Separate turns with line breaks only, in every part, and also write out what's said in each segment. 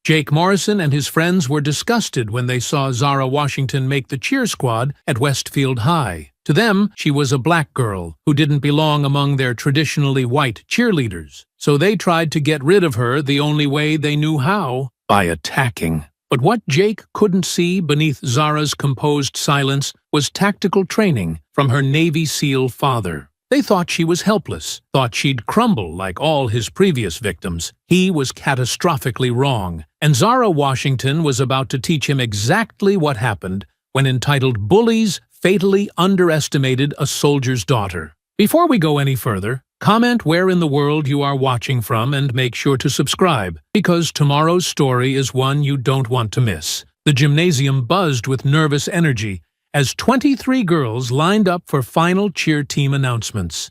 Jake Morrison and his friends were disgusted when they saw Zara Washington make the cheer squad at Westfield High. To them, she was a black girl who didn't belong among their traditionally white cheerleaders. So they tried to get rid of her the only way they knew how, by attacking. But what Jake couldn't see beneath Zara's composed silence was tactical training from her Navy SEAL father. They thought she was helpless, thought she'd crumble like all his previous victims. He was catastrophically wrong, and Zara Washington was about to teach him exactly what happened when entitled Bullies Fatally Underestimated a Soldier's Daughter. Before we go any further, comment where in the world you are watching from and make sure to subscribe, because tomorrow's story is one you don't want to miss. The gymnasium buzzed with nervous energy as 23 girls lined up for final cheer team announcements.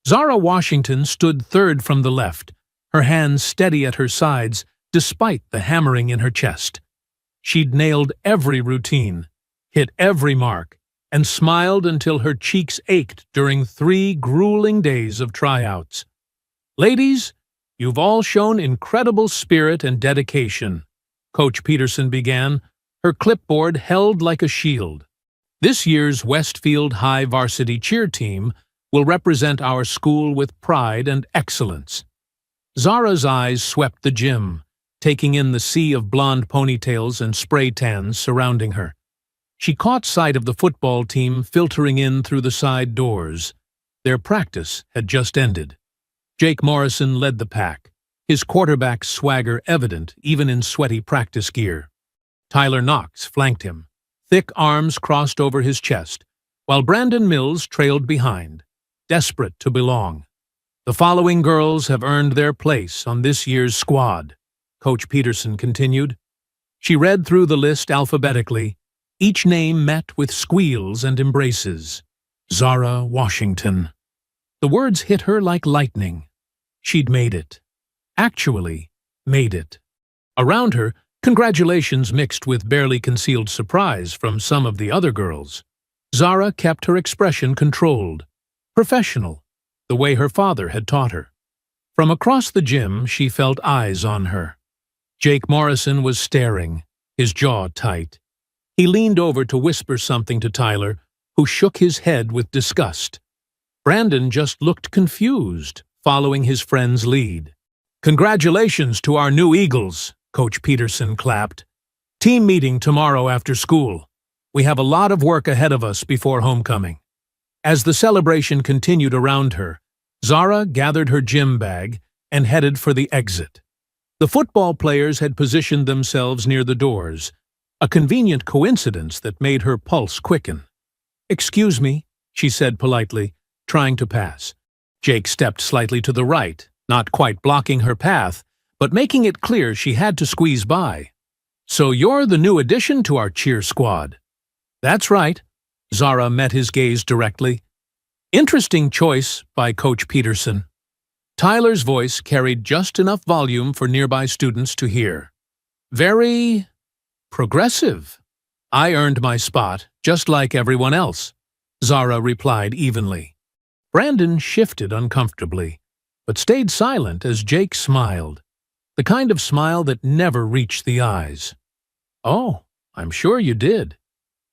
Zara Washington stood third from the left, her hands steady at her sides despite the hammering in her chest. She'd nailed every routine, hit every mark, and smiled until her cheeks ached during 3 grueling days of tryouts. Ladies, you've all shown incredible spirit and dedication, Coach Peterson began, her clipboard held like a shield. This year's Westfield High varsity cheer team will represent our school with pride and excellence. Zara's eyes swept the gym, taking in the sea of blonde ponytails and spray tans surrounding her. She caught sight of the football team filtering in through the side doors. Their practice had just ended. Jake Morrison led the pack, his quarterback swagger evident even in sweaty practice gear. Tyler Knox flanked him, thick arms crossed over his chest, while Brandon Mills trailed behind, desperate to belong. The following girls have earned their place on this year's squad, Coach Peterson continued. She read through the list alphabetically, each name met with squeals and embraces. Zara Washington. The words hit her like lightning. She'd made it. Actually, made it. Around her, congratulations mixed with barely concealed surprise from some of the other girls. Zara kept her expression controlled, professional, the way her father had taught her. From across the gym, she felt eyes on her. Jake Morrison was staring, his jaw tight. He leaned over to whisper something to Tyler, who shook his head with disgust. Brandon just looked confused, following his friend's lead. "Congratulations to our new Eagles," Coach Peterson clapped. "Team meeting tomorrow after school. We have a lot of work ahead of us before homecoming." As the celebration continued around her, Zara gathered her gym bag and headed for the exit. The football players had positioned themselves near the doors, a convenient coincidence that made her pulse quicken. "Excuse me," she said politely, trying to pass. Jake stepped slightly to the right, not quite blocking her path, but making it clear she had to squeeze by. "So you're the new addition to our cheer squad." "That's right." Zara met his gaze directly. "Interesting choice by Coach Peterson." Tyler's voice carried just enough volume for nearby students to hear. "Very progressive. I earned my spot, just like everyone else," Zara replied evenly. Brandon shifted uncomfortably, but stayed silent as Jake smiled, the kind of smile that never reached the eyes. "Oh, I'm sure you did.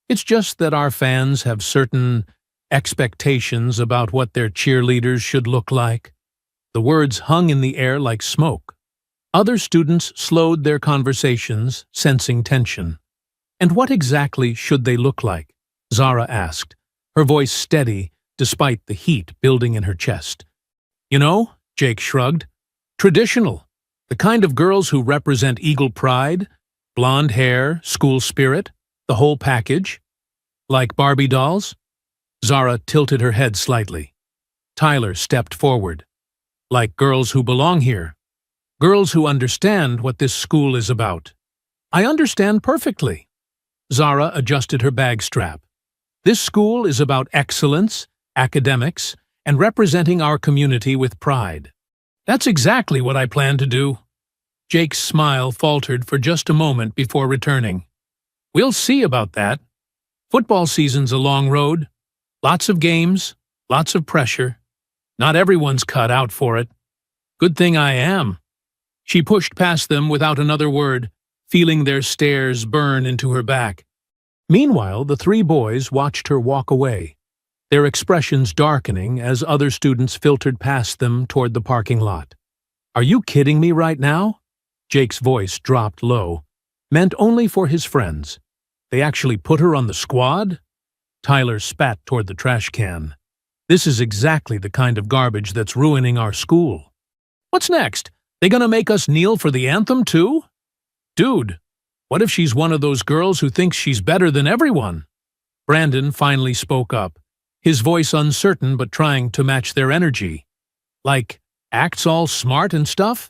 It's just that our fans have certain expectations about what their cheerleaders should look like." The words hung in the air like smoke. Other students slowed their conversations, sensing tension. "And what exactly should they look like?" Zara asked, her voice steady despite the heat building in her chest. "You know," Jake shrugged, "traditional. The kind of girls who represent Eagle pride, blonde hair, school spirit, the whole package. Like Barbie dolls?" Zara tilted her head slightly. Tyler stepped forward. "Like girls who belong here. Girls who understand what this school is about." "I understand perfectly." Zara adjusted her bag strap. "This school is about excellence, academics, and representing our community with pride." "That's exactly what I plan to do." Jake's smile faltered for just a moment before returning. "We'll see about that. Football season's a long road. Lots of games, lots of pressure. Not everyone's cut out for it. Good thing I am." She pushed past them without another word, feeling their stares burn into her back. Meanwhile, the three boys watched her walk away, their expressions darkening as other students filtered past them toward the parking lot. "Are you kidding me right now?" Jake's voice dropped low, meant only for his friends. "They actually put her on the squad?" Tyler spat toward the trash can. "This is exactly the kind of garbage that's ruining our school." "What's next? They gonna make us kneel for the anthem, too?" "Dude, what if she's one of those girls who thinks she's better than everyone?" Brandon finally spoke up, his voice uncertain but trying to match their energy. "Like, acts all smart and stuff?"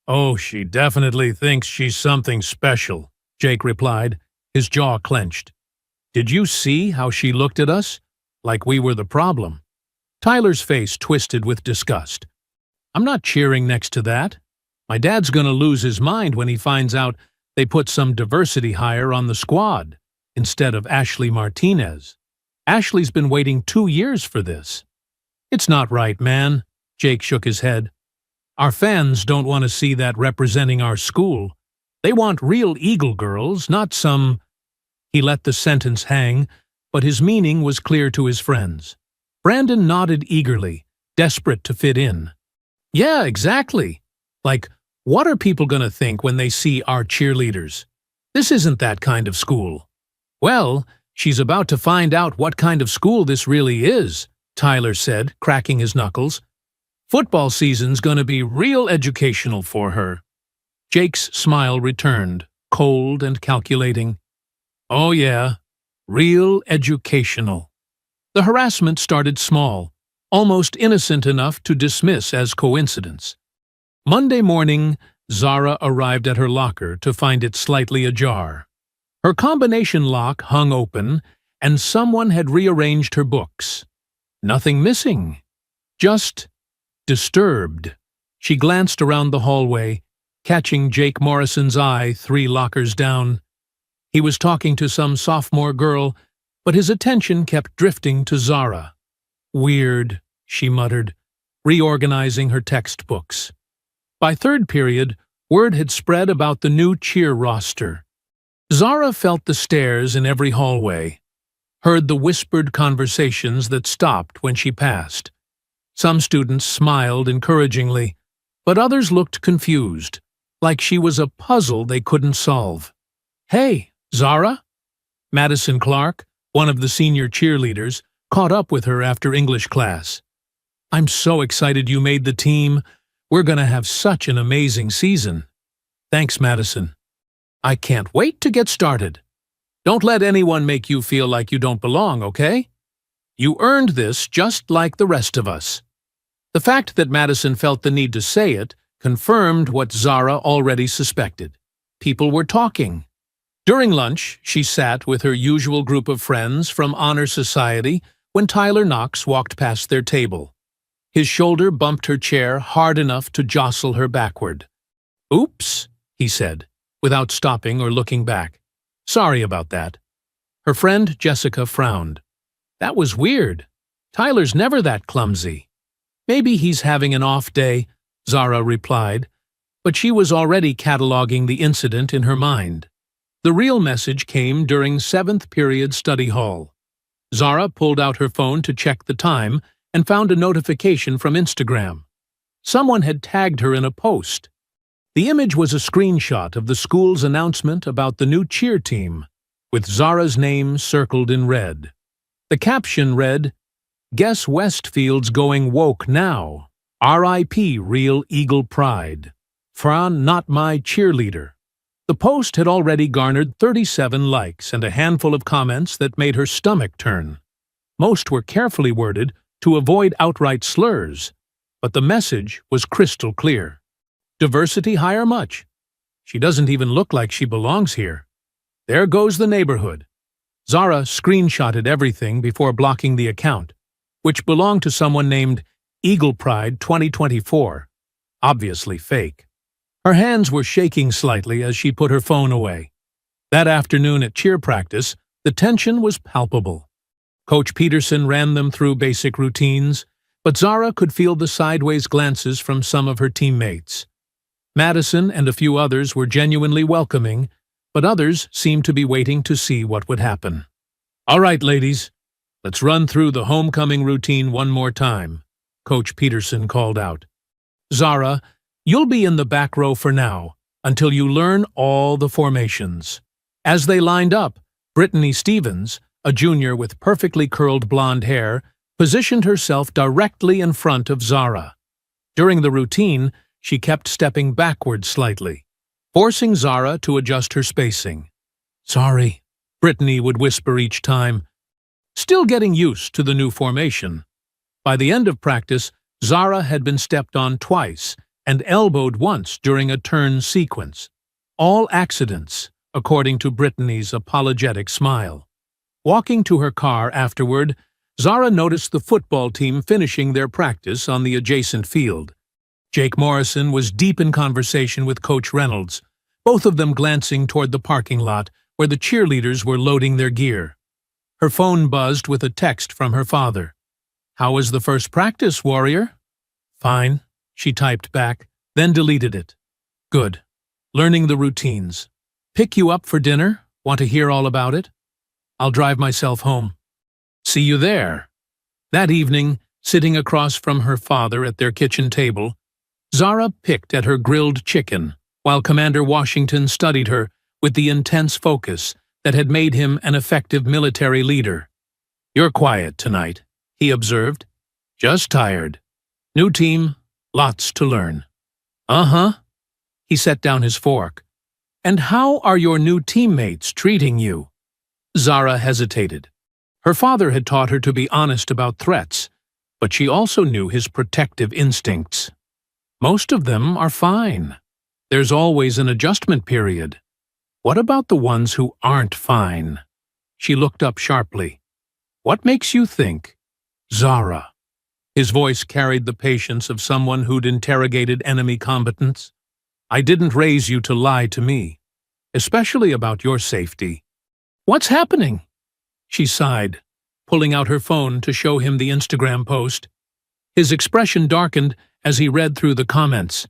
"Oh, she definitely thinks she's something special," Jake replied, his jaw clenched. "Did you see how she looked at us? Like we were the problem." Tyler's face twisted with disgust. "I'm not cheering next to that. My dad's gonna lose his mind when he finds out they put some diversity hire on the squad instead of Ashley Martinez. Ashley's been waiting 2 years for this." "It's not right, man," Jake shook his head. "Our fans don't want to see that representing our school. They want real Eagle girls, not some—" He let the sentence hang, but his meaning was clear to his friends. Brandon nodded eagerly, desperate to fit in. "Yeah, exactly. Like, what are people gonna think when they see our cheerleaders? This isn't that kind of school." "Well, she's about to find out what kind of school this really is," Tyler said, cracking his knuckles. "Football season's gonna be real educational for her." Jake's smile returned, cold and calculating. "Oh yeah, real educational." The harassment started small, almost innocent enough to dismiss as coincidence. Monday morning, Zara arrived at her locker to find it slightly ajar. Her combination lock hung open, and someone had rearranged her books. Nothing missing, just disturbed. She glanced around the hallway, catching Jake Morrison's eye 3 lockers down. He was talking to some sophomore girl, but his attention kept drifting to Zara. "Weird," she muttered, reorganizing her textbooks. By third period, word had spread about the new cheer roster. Zara felt the stares in every hallway, heard the whispered conversations that stopped when she passed. Some students smiled encouragingly, but others looked confused, like she was a puzzle they couldn't solve. "Hey, Zara?" Madison Clark, one of the senior cheerleaders, caught up with her after English class. "I'm so excited you made the team. We're gonna have such an amazing season." "Thanks, Madison. I can't wait to get started." "Don't let anyone make you feel like you don't belong, okay? You earned this just like the rest of us." The fact that Madison felt the need to say it confirmed what Zara already suspected. People were talking. During lunch, she sat with her usual group of friends from Honor Society when Tyler Knox walked past their table. His shoulder bumped her chair hard enough to jostle her backward. "Oops," he said, without stopping or looking back. "Sorry about that." Her friend Jessica frowned. "That was weird. Tyler's never that clumsy." "Maybe he's having an off day," Zara replied, but she was already cataloging the incident in her mind. The real message came during 7th period study hall. Zara pulled out her phone to check the time and found a notification from Instagram. Someone had tagged her in a post. The image was a screenshot of the school's announcement about the new cheer team, with Zara's name circled in red. The caption read, "Guess Westfield's going woke now. R.I.P. Real Eagle Pride. Fran not my cheerleader." The post had already garnered 37 likes and a handful of comments that made her stomach turn. Most were carefully worded to avoid outright slurs, but the message was crystal clear. Diversity hire much? She doesn't even look like she belongs here. There goes the neighborhood. Zara screenshotted everything before blocking the account, which belonged to someone named Eagle Pride 2024, obviously fake. Her hands were shaking slightly as she put her phone away. That afternoon at cheer practice, the tension was palpable. Coach Peterson ran them through basic routines, but Zara could feel the sideways glances from some of her teammates. Madison and a few others were genuinely welcoming, but others seemed to be waiting to see what would happen. "All right, ladies, let's run through the homecoming routine one more time," Coach Peterson called out. "Zara, you'll be in the back row for now, until you learn all the formations." As they lined up, Brittany Stevens, a junior with perfectly curled blonde hair, positioned herself directly in front of Zara. During the routine, she kept stepping backward slightly, forcing Zara to adjust her spacing. "Sorry," Brittany would whisper each time, still getting used to the new formation. By the end of practice, Zara had been stepped on twice and elbowed once during a turn sequence. All accidents, according to Brittany's apologetic smile. Walking to her car afterward, Zara noticed the football team finishing their practice on the adjacent field. Jake Morrison was deep in conversation with Coach Reynolds, both of them glancing toward the parking lot where the cheerleaders were loading their gear. Her phone buzzed with a text from her father. "How was the first practice, Warrior?" "Fine," she typed back, then deleted it. "Good. Learning the routines. Pick you up for dinner? Want to hear all about it? I'll drive myself home. See you there." That evening, sitting across from her father at their kitchen table, Zara picked at her grilled chicken, while Commander Washington studied her with the intense focus that had made him an effective military leader. "You're quiet tonight," he observed. "Just tired. New team, lots to learn." "Uh-huh." He set down his fork. "And how are your new teammates treating you?" Zara hesitated. Her father had taught her to be honest about threats, but she also knew his protective instincts. "Most of them are fine. There's always an adjustment period. What about the ones who aren't fine?" She looked up sharply. "What makes you think?" "Zara." His voice carried the patience of someone who'd interrogated enemy combatants. "I didn't raise you to lie to me, especially about your safety." "What's happening?" She sighed, pulling out her phone to show him the Instagram post. His expression darkened as he read through the comments.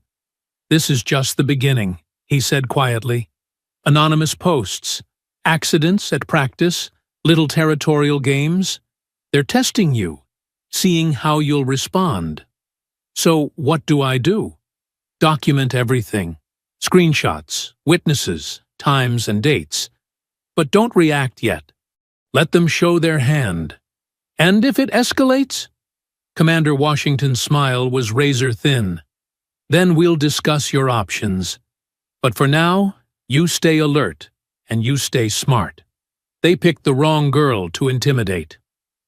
"This is just the beginning," he said quietly. "Anonymous posts, accidents at practice, little territorial games. They're testing you, seeing how you'll respond. So what do I do? Document everything. Screenshots, witnesses, times and dates. But don't react yet. Let them show their hand. And if it escalates?" Commander Washington's smile was razor-thin. "Then we'll discuss your options. But for now, you stay alert, and you stay smart." They picked the wrong girl to intimidate.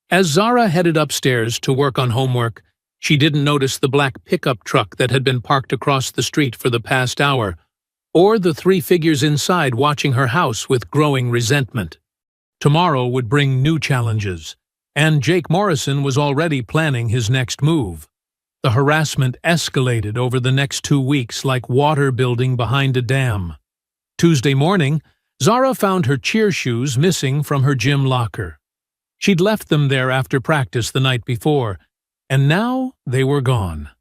As Zara headed upstairs to work on homework, she didn't notice the black pickup truck that had been parked across the street for the past hour, or the three figures inside watching her house with growing resentment. Tomorrow would bring new challenges, and Jake Morrison was already planning his next move. The harassment escalated over the next 2 weeks like water building behind a dam. Tuesday morning, Zara found her cheer shoes missing from her gym locker. She'd left them there after practice the night before, and now they were gone.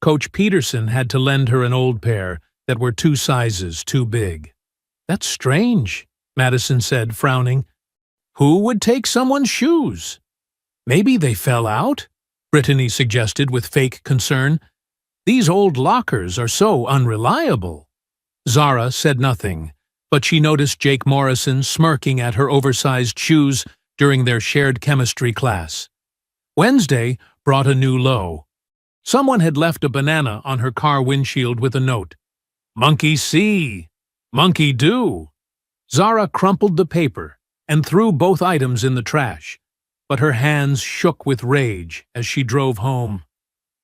Coach Peterson had to lend her an old pair that were 2 sizes too big. "That's strange," Madison said, frowning. "Who would take someone's shoes?" "Maybe they fell out," Brittany suggested with fake concern. "These old lockers are so unreliable." Zara said nothing, but she noticed Jake Morrison smirking at her oversized shoes during their shared chemistry class. Wednesday brought a new low. Someone had left a banana on her car windshield with a note. "Monkey see, monkey do." Zara crumpled the paper and threw both items in the trash, but her hands shook with rage as she drove home.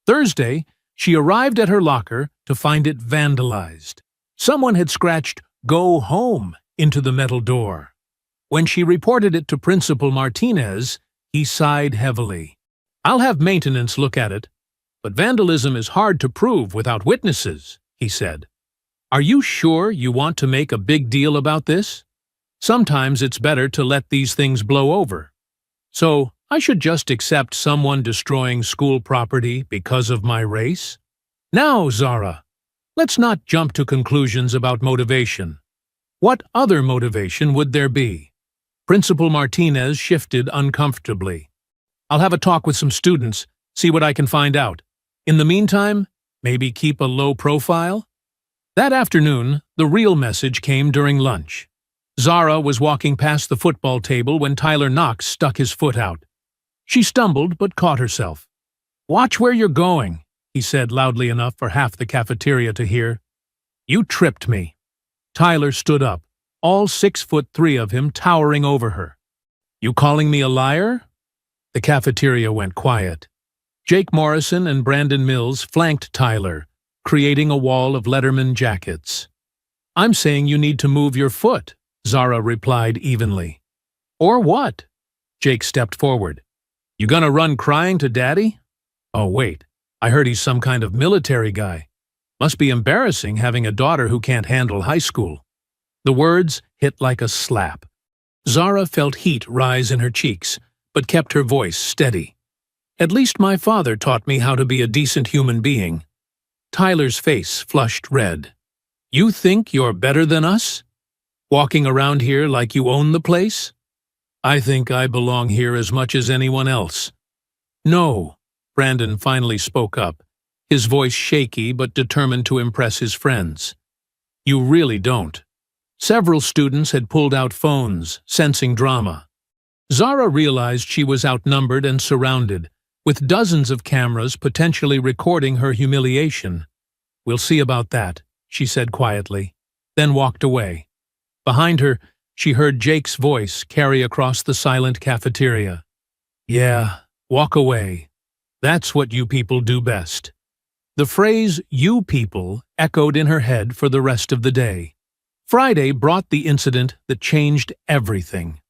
Thursday, she arrived at her locker to find it vandalized. Someone had scratched "Go home" into the metal door. When she reported it to Principal Martinez, he sighed heavily. "I'll have maintenance look at it, but vandalism is hard to prove without witnesses," he said. "Are you sure you want to make a big deal about this? Sometimes it's better to let these things blow over. So I should just accept someone destroying school property because of my race? Now, Zara, Let's not jump to conclusions about motivation. What other motivation would there be? Principal Martinez shifted uncomfortably. I'll have a talk with some students, see what I can find out. In the meantime, maybe keep a low profile? That afternoon, the real message came during lunch. Zara was walking past the football table when Tyler Knox stuck his foot out. She stumbled but caught herself. "Watch where you're going," he said loudly enough for half the cafeteria to hear. "You tripped me." Tyler stood up, all 6'3" of him towering over her. "You calling me a liar?" The cafeteria went quiet. Jake Morrison and Brandon Mills flanked Tyler, creating a wall of Letterman jackets. "I'm saying you need to move your foot," Zara replied evenly. "Or what?" Jake stepped forward. "You gonna run crying to Daddy?" "Oh, wait, I heard he's some kind of military guy. Must be embarrassing having a daughter who can't handle high school." The words hit like a slap. Zara felt heat rise in her cheeks, but kept her voice steady. "At least my father taught me how to be a decent human being." Tyler's face flushed red. "You think you're better than us? Walking around here like you own the place? I think I belong here as much as anyone else." "No," Brandon finally spoke up, his voice shaky but determined to impress his friends. "You really don't." Several students had pulled out phones, sensing drama. Zara realized she was outnumbered and surrounded, with dozens of cameras potentially recording her humiliation. "We'll see about that," she said quietly, then walked away. Behind her, she heard Jake's voice carry across the silent cafeteria. "Yeah, walk away. That's what you people do best." The phrase "you people" echoed in her head for the rest of the day. Friday brought the incident that changed everything.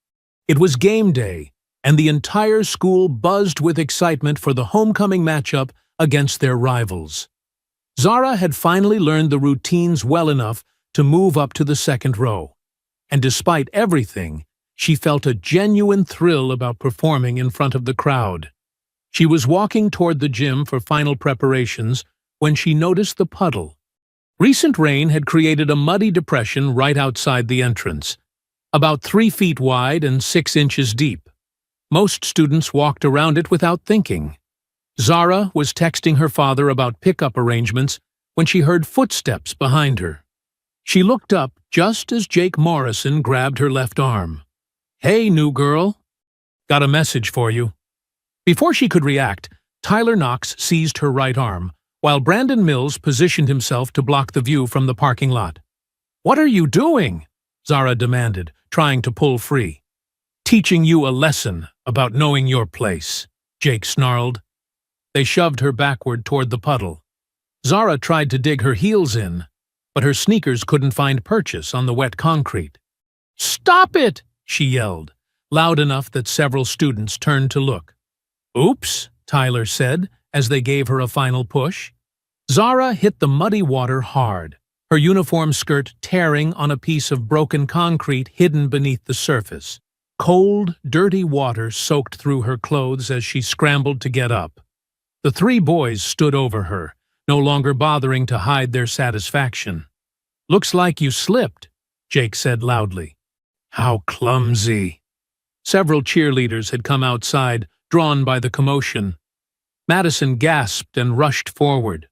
It was game day, and the entire school buzzed with excitement for the homecoming matchup against their rivals. Zara had finally learned the routines well enough to move up to the second row, and despite everything, she felt a genuine thrill about performing in front of the crowd. She was walking toward the gym for final preparations when she noticed the puddle. Recent rain had created a muddy depression right outside the entrance, about 3 feet wide and 6 inches deep. Most students walked around it without thinking. Zara was texting her father about pickup arrangements when she heard footsteps behind her. She looked up just as Jake Morrison grabbed her left arm. "Hey, new girl. Got a message for you." Before she could react, Tyler Knox seized her right arm, while Brandon Mills positioned himself to block the view from the parking lot. "What are you doing?" Zara demanded, trying to pull free. "Teaching you a lesson about knowing your place," Jake snarled. They shoved her backward toward the puddle. Zara tried to dig her heels in, but her sneakers couldn't find purchase on the wet concrete. "Stop it!" she yelled, loud enough that several students turned to look. "Oops," Tyler said, as they gave her a final push. Zara hit the muddy water hard, her uniform skirt tearing on a piece of broken concrete hidden beneath the surface. Cold, dirty water soaked through her clothes as she scrambled to get up. The 3 boys stood over her, no longer bothering to hide their satisfaction. "Looks like you slipped," Jake said loudly. "How clumsy." Several cheerleaders had come outside, drawn by the commotion. Madison gasped and rushed forward.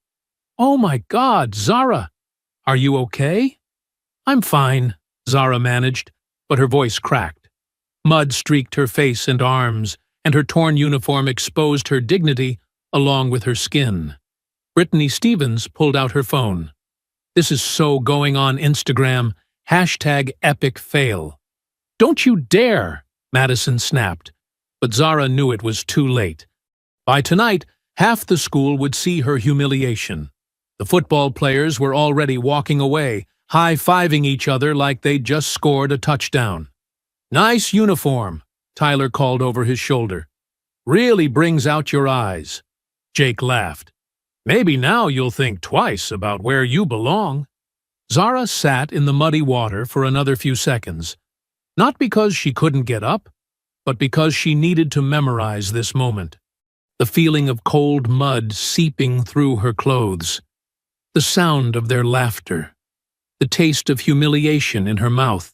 "Oh my God, Zara! Are you okay?" "I'm fine," Zara managed, but her voice cracked. Mud streaked her face and arms, and her torn uniform exposed her dignity along with her skin. Brittany Stevens pulled out her phone. "This is so going on Instagram. #EpicFail. "Don't you dare!" Madison snapped, but Zara knew it was too late. By tonight, half the school would see her humiliation. The football players were already walking away, high-fiving each other like they'd just scored a touchdown. "Nice uniform," Tyler called over his shoulder. "Really brings out your eyes." Jake laughed. "Maybe now you'll think twice about where you belong." Zara sat in the muddy water for another few seconds, not because she couldn't get up, but because she needed to memorize this moment. The feeling of cold mud seeping through her clothes. the sound of their laughter, the taste of humiliation in her mouth.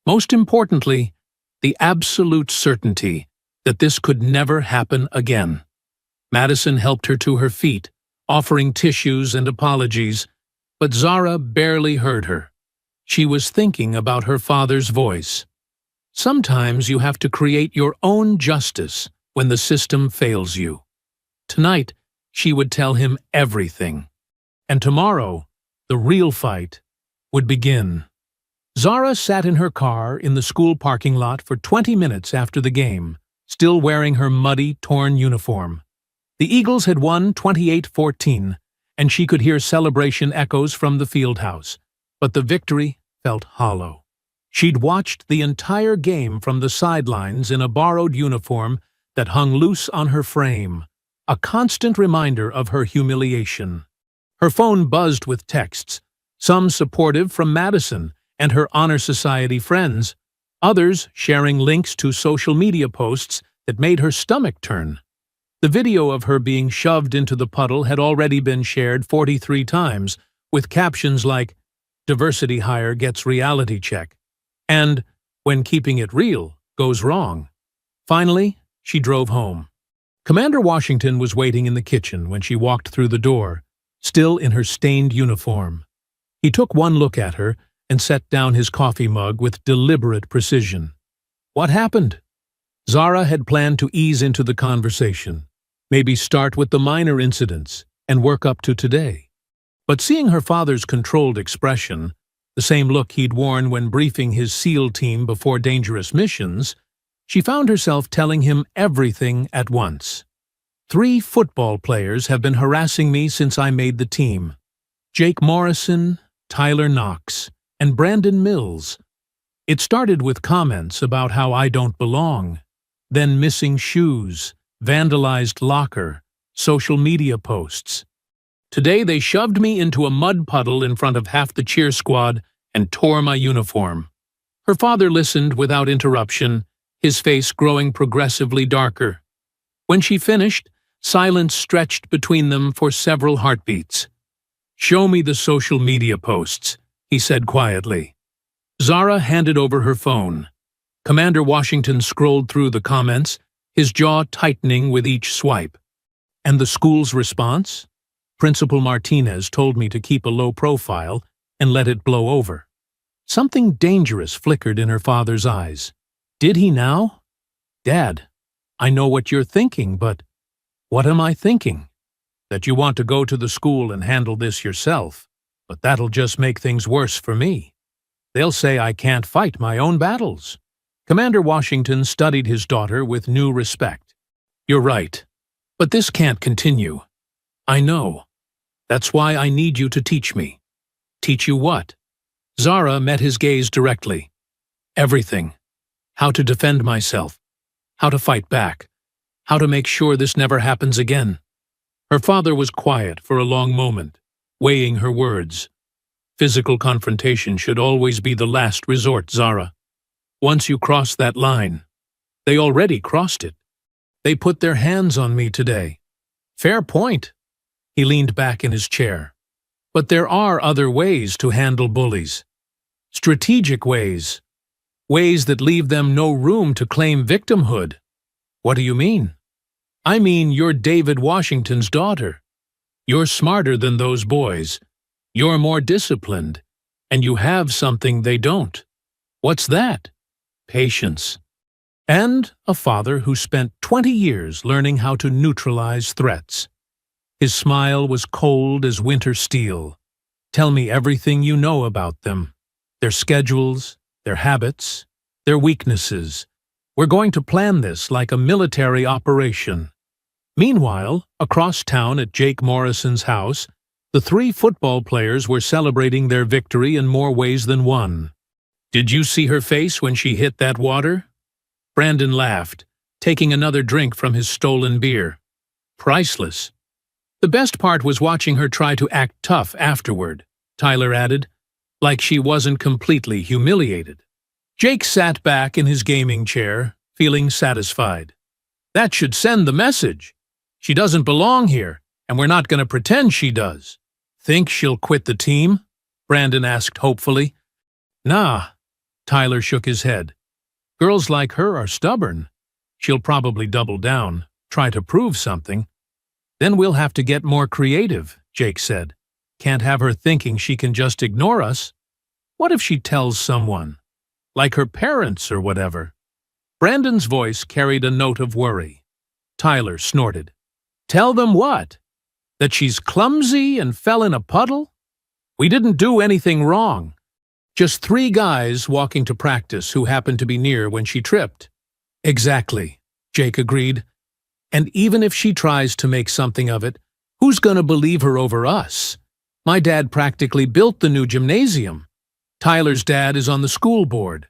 Most importantly, the absolute certainty that this could never happen again. Madison helped her to her feet, offering tissues and apologies, but Zara barely heard her. She was thinking about her father's voice. Sometimes you have to create your own justice when the system fails you. Tonight, she would tell him everything. And tomorrow, the real fight would begin. Zara sat in her car in the school parking lot for 20 minutes after the game, still wearing her muddy, torn uniform. The Eagles had won 28-14, and she could hear celebration echoes from the field house, but the victory felt hollow. She'd watched the entire game from the sidelines in a borrowed uniform that hung loose on her frame, a constant reminder of her humiliation. Her phone buzzed with texts, some supportive from Madison and her Honor Society friends, others sharing links to social media posts that made her stomach turn. The video of her being shoved into the puddle had already been shared 43 times, with captions like, "Diversity hire gets reality check," and "When keeping it real goes wrong." Finally, she drove home. Commander Washington was waiting in the kitchen when she walked through the door, still in her stained uniform. He took one look at her and set down his coffee mug with deliberate precision. What happened? Zara had planned to ease into the conversation, maybe start with the minor incidents and work up to today. But seeing her father's controlled expression, the same look he'd worn when briefing his SEAL team before dangerous missions, she found herself telling him everything at once. 3 football players have been harassing me since I made the team. Jake Morrison, Tyler Knox, and Brandon Mills. It started with comments about how I don't belong, then missing shoes, vandalized locker, social media posts. Today they shoved me into a mud puddle in front of half the cheer squad and tore my uniform. Her father listened without interruption, his face growing progressively darker. When she finished, silence stretched between them for several heartbeats. "Show me the social media posts," he said quietly. Zara handed over her phone. Commander Washington scrolled through the comments, his jaw tightening with each swipe. And the school's response? Principal Martinez told me to keep a low profile and let it blow over. Something dangerous flickered in her father's eyes. Did he now? "Dad, I know what you're thinking, but what am I thinking? That you want to go to the school and handle this yourself, but that'll just make things worse for me. They'll say I can't fight my own battles." Commander Washington studied his daughter with new respect. "You're right, but this can't continue. I know. That's why I need you to teach me." "Teach you what?" Zara met his gaze directly. "Everything. How to defend myself. How to fight back. How to make sure this never happens again." Her father was quiet for a long moment, weighing her words. "Physical confrontation should always be the last resort, Zara. Once you cross that line, they already crossed it. They put their hands on me today." "Fair point." He leaned back in his chair. "But there are other ways to handle bullies. Strategic ways. Ways that leave them no room to claim victimhood." "What do you mean?" "I mean you're David Washington's daughter. You're smarter than those boys. You're more disciplined. And you have something they don't." "What's that?" "Patience. And a father who spent 20 years learning how to neutralize threats." His smile was cold as winter steel. "Tell me everything you know about them. Their schedules, their habits, their weaknesses. We're going to plan this like a military operation." Meanwhile, across town at Jake Morrison's house, the 3 football players were celebrating their victory in more ways than one. "Did you see her face when she hit that water?" Brandon laughed, taking another drink from his stolen beer. "Priceless." "The best part was watching her try to act tough afterward," Tyler added, like she wasn't completely humiliated. Jake sat back in his gaming chair, feeling satisfied. "That should send the message. She doesn't belong here, and we're not going to pretend she does." Think she'll quit the team? Brandon asked hopefully. Nah, Tyler shook his head. Girls like her are stubborn. She'll probably double down, try to prove something. Then we'll have to get more creative, Jake said. Can't have her thinking she can just ignore us. What if she tells someone? Like her parents or whatever. Brandon's voice carried a note of worry. Tyler snorted. Tell them what? That she's clumsy and fell in a puddle? We didn't do anything wrong. Just 3 guys walking to practice who happened to be near when she tripped. Exactly, Jake agreed. And even if she tries to make something of it, who's going to believe her over us? My dad practically built the new gymnasium. Tyler's dad is on the school board.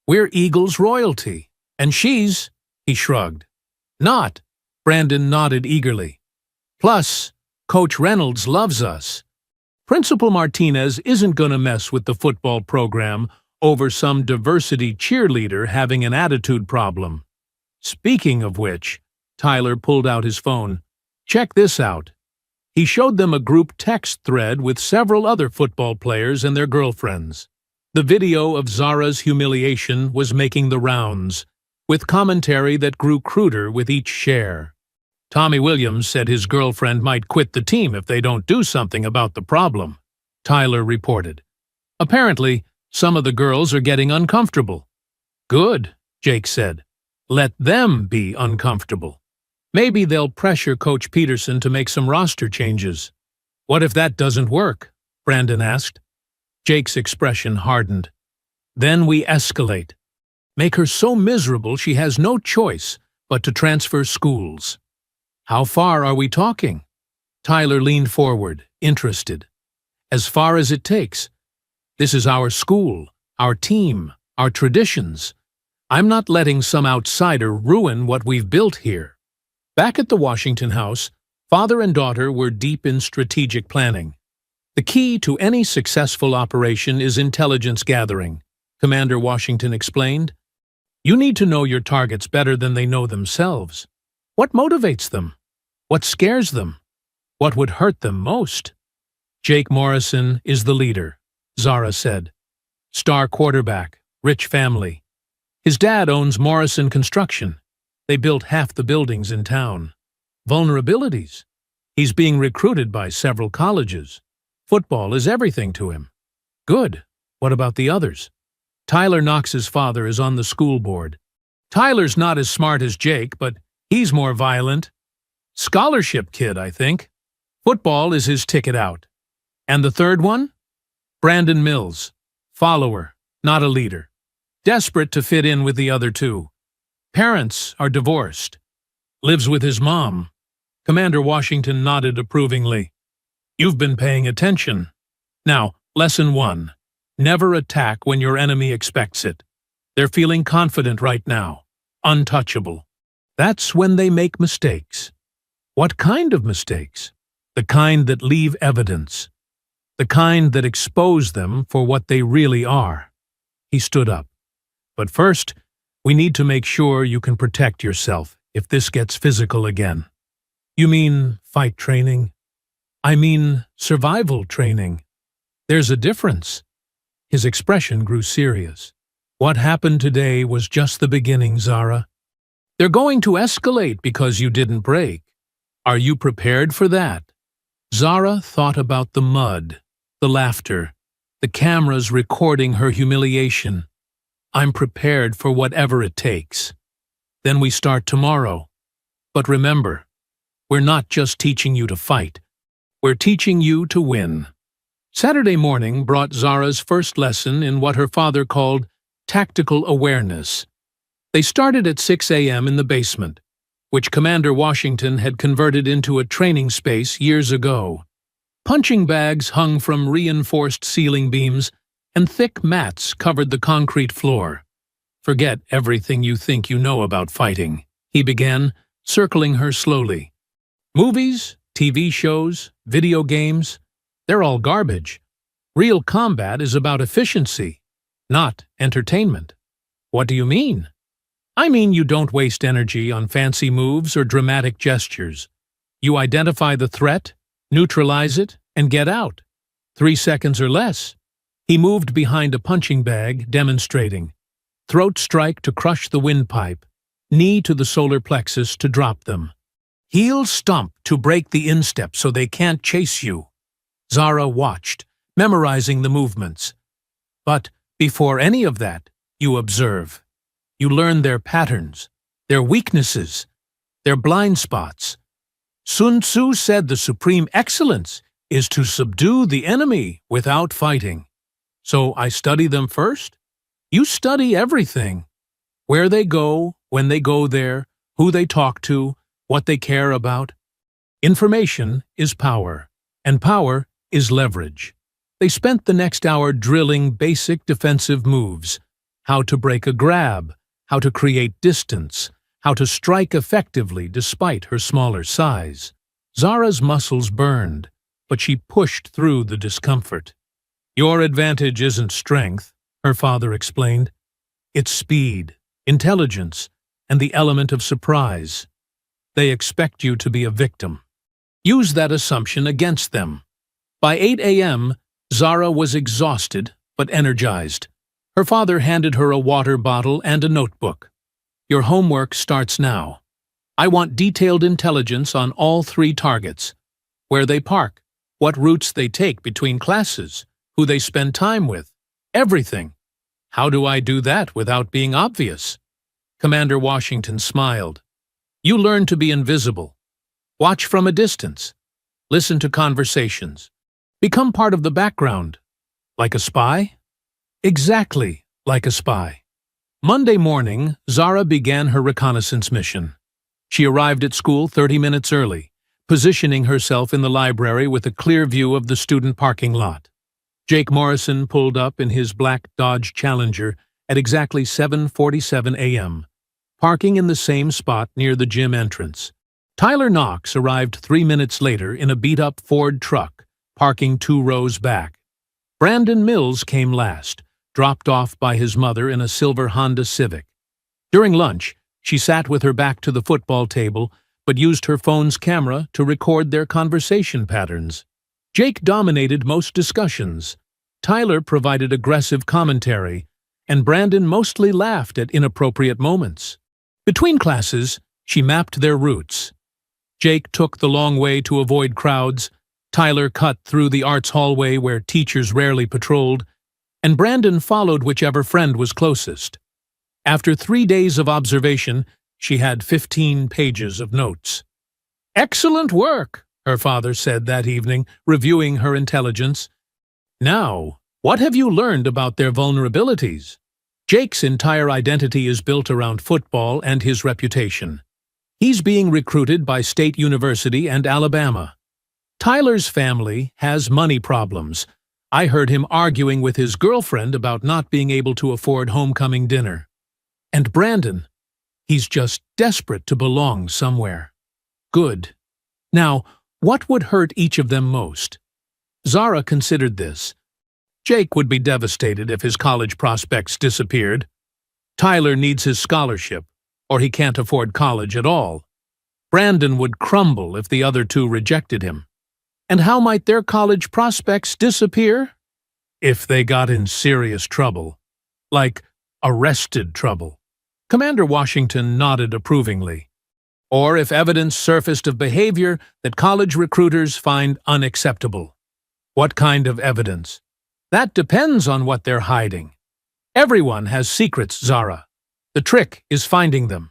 We're Eagles royalty. And she's, he shrugged. Not, Brandon nodded eagerly. Plus, Coach Reynolds loves us. Principal Martinez isn't going to mess with the football program over some diversity cheerleader having an attitude problem. Speaking of which, Tyler pulled out his phone. Check this out. He showed them a group text thread with several other football players and their girlfriends. The video of Zara's humiliation was making the rounds, with commentary that grew cruder with each share. Tommy Williams said his girlfriend might quit the team if they don't do something about the problem, Tyler reported. Apparently, some of the girls are getting uncomfortable. Good, Jake said. Let them be uncomfortable. Maybe they'll pressure Coach Peterson to make some roster changes. What if that doesn't work? Brandon asked. Jake's expression hardened. Then we escalate. Make her so miserable she has no choice but to transfer schools. How far are we talking? Tyler leaned forward, interested. As far as it takes. This is our school, our team, our traditions. I'm not letting some outsider ruin what we've built here. Back at the Washington house, father and daughter were deep in strategic planning. The key to any successful operation is intelligence gathering, Commander Washington explained. You need to know your targets better than they know themselves. What motivates them? What scares them? What would hurt them most? Jake Morrison is the leader, Zara said. Star quarterback, rich family. His dad owns Morrison Construction. They built half the buildings in town. Vulnerabilities. He's being recruited by several colleges. Football is everything to him. Good. What about the others? Tyler Knox's father is on the school board. Tyler's not as smart as Jake, but he's more violent. Scholarship kid, I think. Football is his ticket out. And the third one? Brandon Mills. Follower, not a leader. Desperate to fit in with the other 2. Parents are divorced. Lives with his mom. Commander Washington nodded approvingly. You've been paying attention. Now, lesson 1. Never attack when your enemy expects it. They're feeling confident right now. Untouchable. That's when they make mistakes. What kind of mistakes? The kind that leave evidence. The kind that expose them for what they really are. He stood up. But first, we need to make sure you can protect yourself if this gets physical again. You mean fight training? I mean survival training. There's a difference. His expression grew serious. What happened today was just the beginning, Zara. They're going to escalate because you didn't break. Are you prepared for that? Zara thought about the mud, the laughter, the cameras recording her humiliation. I'm prepared for whatever it takes. Then we start tomorrow. But remember, we're not just teaching you to fight. We're teaching you to win. Saturday morning brought Zara's first lesson in what her father called tactical awareness. They started at 6 a.m. in the basement, which Commander Washington had converted into a training space years ago. Punching bags hung from reinforced ceiling beams, and thick mats covered the concrete floor. Forget everything you think you know about fighting, he began, circling her slowly. Movies, TV shows, video games, they're all garbage. Real combat is about efficiency, not entertainment. What do you mean? I mean you don't waste energy on fancy moves or dramatic gestures. You identify the threat, neutralize it, and get out. 3 seconds or less. He moved behind a punching bag, demonstrating. Throat strike to crush the windpipe, knee to the solar plexus to drop them. Heel stomp to break the instep so they can't chase you. Zara watched, memorizing the movements. But before any of that, you observe. You learn their patterns, their weaknesses, their blind spots. Sun Tzu said the supreme excellence is to subdue the enemy without fighting. So I study them first? You study everything. Where they go, when they go there, who they talk to, what they care about. Information is power, and power is leverage. They spent the next hour drilling basic defensive moves, how to break a grab, how to create distance, how to strike effectively despite her smaller size. Zara's muscles burned, but she pushed through the discomfort. Your advantage isn't strength, her father explained. It's speed, intelligence, and the element of surprise. They expect you to be a victim. Use that assumption against them. By 8 a.m., Zara was exhausted but energized. Her father handed her a water bottle and a notebook. Your homework starts now. I want detailed intelligence on all 3 targets. Where they park, what routes they take between classes, who they spend time with, everything. How do I do that without being obvious? Commander Washington smiled. You learn to be invisible. Watch from a distance. Listen to conversations. Become part of the background. Like a spy? Exactly like a spy. Monday morning, Zara began her reconnaissance mission. She arrived at school 30 minutes early, positioning herself in the library with a clear view of the student parking lot. Jake Morrison pulled up in his black Dodge Challenger at exactly 7:47 a.m., parking in the same spot near the gym entrance. Tyler Knox arrived 3 minutes later in a beat-up Ford truck, parking 2 rows back. Brandon Mills came last, dropped off by his mother in a silver Honda Civic. During lunch, she sat with her back to the football table, but used her phone's camera to record their conversation patterns. Jake dominated most discussions. Tyler provided aggressive commentary, and Brandon mostly laughed at inappropriate moments. Between classes, she mapped their routes. Jake took the long way to avoid crowds, Tyler cut through the arts hallway where teachers rarely patrolled, and Brandon followed whichever friend was closest. After 3 days of observation, she had 15 pages of notes. "Excellent work," her father said that evening, reviewing her intelligence. "Now, what have you learned about their vulnerabilities?" Jake's entire identity is built around football and his reputation. He's being recruited by State University and Alabama. Tyler's family has money problems. I heard him arguing with his girlfriend about not being able to afford homecoming dinner. And Brandon, he's just desperate to belong somewhere. Good. Now, what would hurt each of them most? Zara considered this. Jake would be devastated if his college prospects disappeared. Tyler needs his scholarship, or he can't afford college at all. Brandon would crumble if the other 2 rejected him. And how might their college prospects disappear? If they got in serious trouble. Like arrested trouble. Commander Washington nodded approvingly. Or if evidence surfaced of behavior that college recruiters find unacceptable. What kind of evidence? That depends on what they're hiding. Everyone has secrets, Zara. The trick is finding them.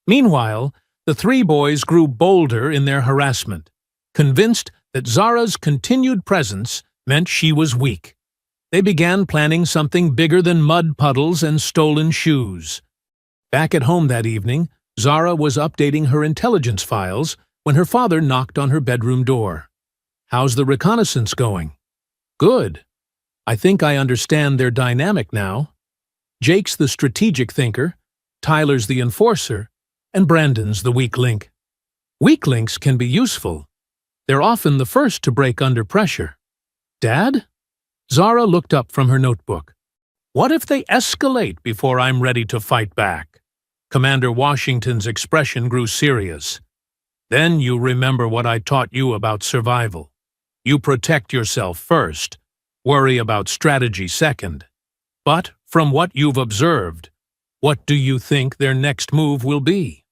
Meanwhile, the 3 boys grew bolder in their harassment, convinced that Zara's continued presence meant she was weak. They began planning something bigger than mud puddles and stolen shoes. Back at home that evening, Zara was updating her intelligence files when her father knocked on her bedroom door. "How's the reconnaissance going?" "Good. I think I understand their dynamic now. Jake's the strategic thinker, Tyler's the enforcer, and Brandon's the weak link. Weak links can be useful. They're often the first to break under pressure." "Dad?" Zara looked up from her notebook. "What if they escalate before I'm ready to fight back?" Commander Washington's expression grew serious. "Then you remember what I taught you about survival. You protect yourself first, worry about strategy second. But from what you've observed, what do you think their next move will be?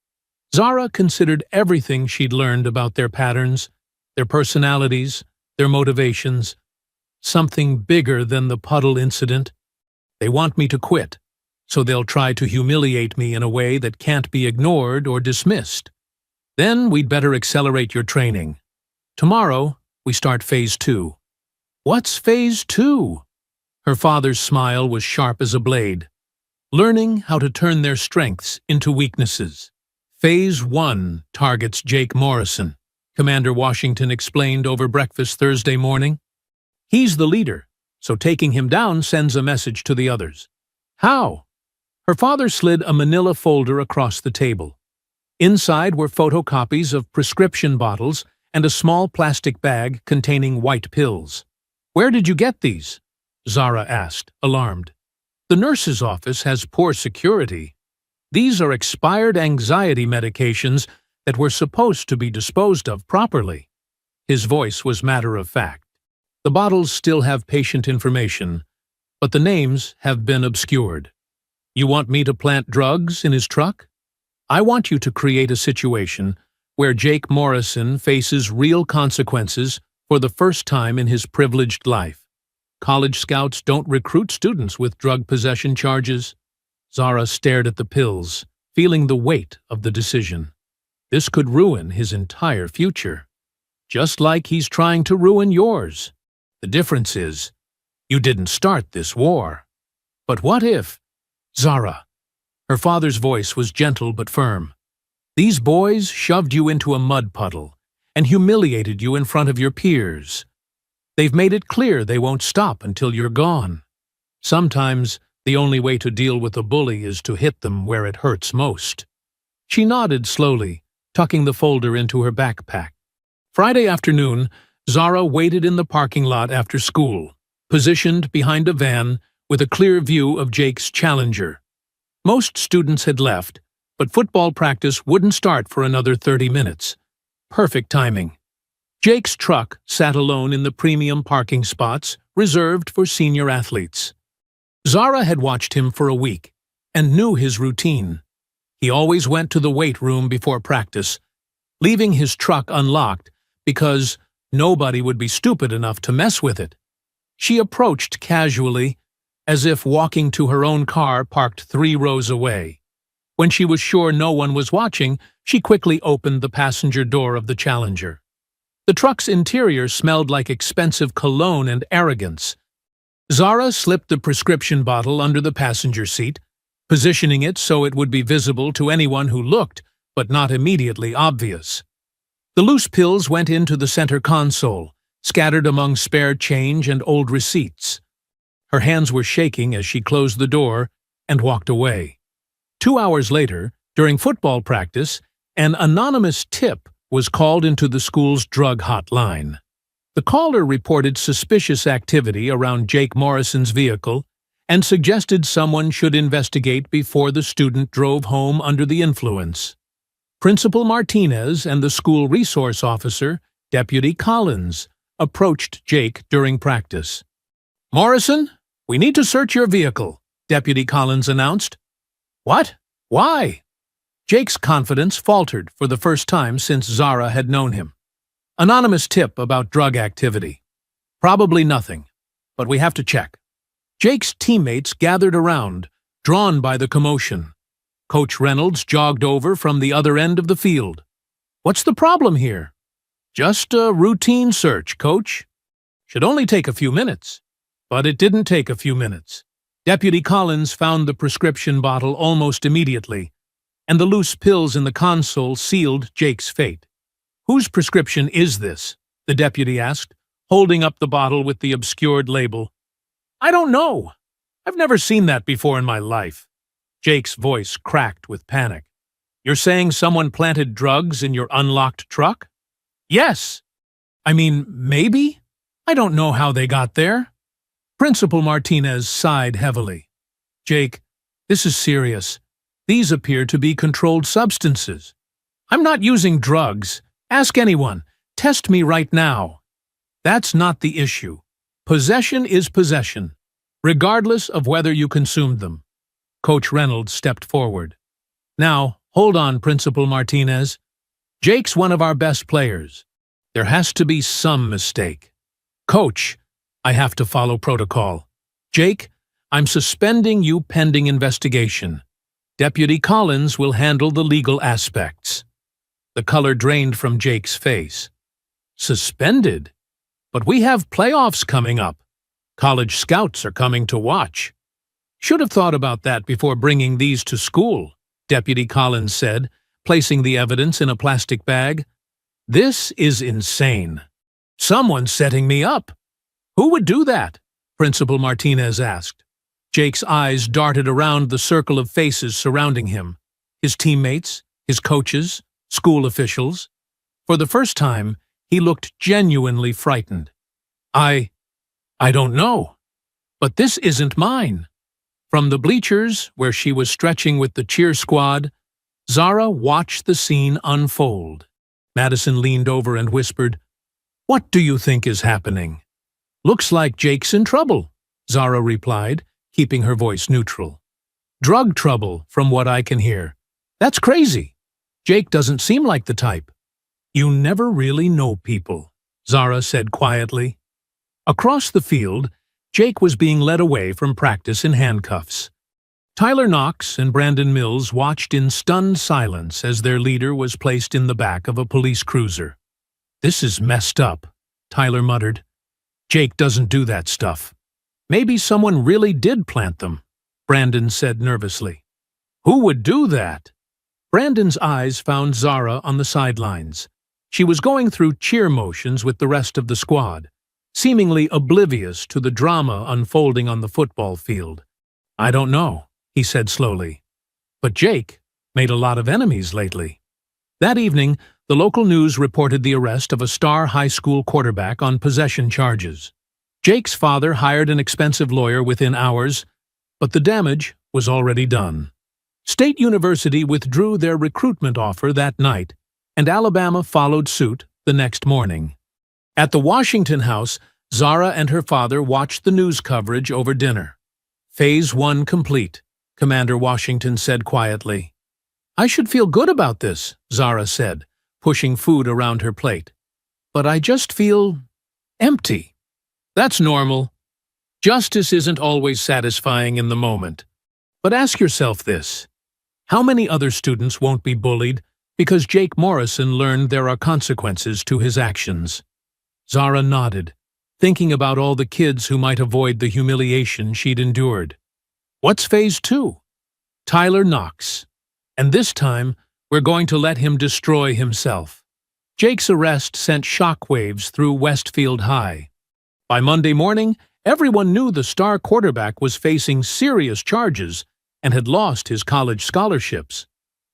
Zara considered everything she'd learned about their patterns, their personalities, their motivations. Something bigger than the puddle incident. They want me to quit, so they'll try to humiliate me in a way that can't be ignored or dismissed. Then we'd better accelerate your training. Tomorrow, we start Phase 2. What's Phase 2? Her father's smile was sharp as a blade. Learning how to turn their strengths into weaknesses. Phase 1 targets Jake Morrison, Commander Washington explained over breakfast Thursday morning. He's the leader, so taking him down sends a message to the others. How? Her father slid a manila folder across the table. Inside were photocopies of prescription bottles and a small plastic bag containing white pills. Where did you get these? Zara asked, alarmed. The nurse's office has poor security. These are expired anxiety medications that were supposed to be disposed of properly. His voice was matter-of-fact. The bottles still have patient information, but the names have been obscured. You want me to plant drugs in his truck? I want you to create a situation where Jake Morrison faces real consequences for the first time in his privileged life. College scouts don't recruit students with drug possession charges. Zara stared at the pills, feeling the weight of the decision. This could ruin his entire future. Just like he's trying to ruin yours. The difference is, you didn't start this war. But what if? Zara. Her father's voice was gentle but firm. These boys shoved you into a mud puddle and humiliated you in front of your peers. They've made it clear they won't stop until you're gone. Sometimes, the only way to deal with a bully is to hit them where it hurts most. She nodded slowly, tucking the folder into her backpack. Friday afternoon, Zara waited in the parking lot after school, positioned behind a van with a clear view of Jake's Challenger. Most students had left, but football practice wouldn't start for another 30 minutes. Perfect timing. Jake's truck sat alone in the premium parking spots reserved for senior athletes. Zara had watched him for a week and knew his routine. He always went to the weight room before practice, leaving his truck unlocked because nobody would be stupid enough to mess with it. She approached casually, as if walking to her own car parked 3 rows away. When she was sure no one was watching, she quickly opened the passenger door of the Challenger. The truck's interior smelled like expensive cologne and arrogance. Zara slipped the prescription bottle under the passenger seat, positioning it so it would be visible to anyone who looked, but not immediately obvious. The loose pills went into the center console, scattered among spare change and old receipts. Her hands were shaking as she closed the door and walked away. 2 hours later, during football practice, an anonymous tip was called into the school's drug hotline. The caller reported suspicious activity around Jake Morrison's vehicle and suggested someone should investigate before the student drove home under the influence. Principal Martinez and the school resource officer, Deputy Collins, approached Jake during practice. "Morrison, we need to search your vehicle," Deputy Collins announced. "What? Why?" Jake's confidence faltered for the first time since Zara had known him. "Anonymous tip about drug activity. Probably nothing, but we have to check." Jake's teammates gathered around, drawn by the commotion. Coach Reynolds jogged over from the other end of the field. "What's the problem here?" "Just a routine search, Coach. Should only take a few minutes." But it didn't take a few minutes. Deputy Collins found the prescription bottle almost immediately, and the loose pills in the console sealed Jake's fate. "Whose prescription is this?" the deputy asked, holding up the bottle with the obscured label. "I don't know. I've never seen that before in my life." Jake's voice cracked with panic. "You're saying someone planted drugs in your unlocked truck?" "Yes. I mean, maybe? I don't know how they got there." Principal Martinez sighed heavily. "Jake, this is serious. These appear to be controlled substances." "I'm not using drugs. Ask anyone. Test me right now." That's not the issue. Possession is possession, regardless of whether you consumed them. Coach Reynolds stepped forward. Now, hold on, Principal Martinez. Jake's one of our best players. There has to be some mistake. Coach, I have to follow protocol. Jake, I'm suspending you pending investigation. Deputy Collins will handle the legal aspects. The color drained from Jake's face. Suspended? But we have playoffs coming up. College scouts are coming to watch. Should have thought about that before bringing these to school, Deputy Collins said, placing the evidence in a plastic bag. This is insane. Someone's setting me up. Who would do that? Principal Martinez asked. Jake's eyes darted around the circle of faces surrounding him. His teammates, his coaches, school officials. For the first time, he looked genuinely frightened. I don't know. But this isn't mine. From the bleachers, where she was stretching with the cheer squad, Zara watched the scene unfold. Madison leaned over and whispered, "What do you think is happening?" "Looks like Jake's in trouble," Zara replied, keeping her voice neutral. "Drug trouble, from what I can hear. That's crazy. Jake doesn't seem like the type." "You never really know people," Zara said quietly. Across the field, Jake was being led away from practice in handcuffs. Tyler Knox and Brandon Mills watched in stunned silence as their leader was placed in the back of a police cruiser. "This is messed up," Tyler muttered. "Jake doesn't do that stuff." "Maybe someone really did plant them," Brandon said nervously. "Who would do that?" Brandon's eyes found Zara on the sidelines. She was going through cheer motions with the rest of the squad, seemingly oblivious to the drama unfolding on the football field. "I don't know," he said slowly. "But Jake made a lot of enemies lately." That evening, the local news reported the arrest of a star high school quarterback on possession charges. Jake's father hired an expensive lawyer within hours, but the damage was already done. State University withdrew their recruitment offer that night, and Alabama followed suit the next morning. At the Washington house, Zara and her father watched the news coverage over dinner. "Phase 1 complete," Commander Washington said quietly. "I should feel good about this," Zara said, pushing food around her plate. "But I just feel empty." "That's normal. Justice isn't always satisfying in the moment. But ask yourself this. How many other students won't be bullied because Jake Morrison learned there are consequences to his actions?" Zara nodded, thinking about all the kids who might avoid the humiliation she'd endured. "What's phase 2? Tyler Knox. And this time, we're going to let him destroy himself." Jake's arrest sent shockwaves through Westfield High. By Monday morning, everyone knew the star quarterback was facing serious charges and had lost his college scholarships.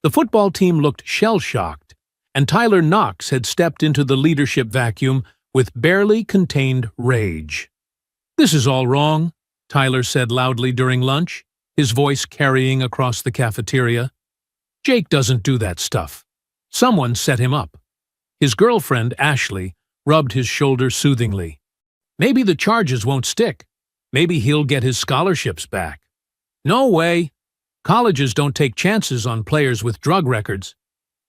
The football team looked shell-shocked, and Tyler Knox had stepped into the leadership vacuum with barely contained rage. "This is all wrong," Tyler said loudly during lunch, his voice carrying across the cafeteria. "Jake doesn't do that stuff. Someone set him up." His girlfriend, Ashley, rubbed his shoulder soothingly. "Maybe the charges won't stick. Maybe he'll get his scholarships back." "No way. Colleges don't take chances on players with drug records."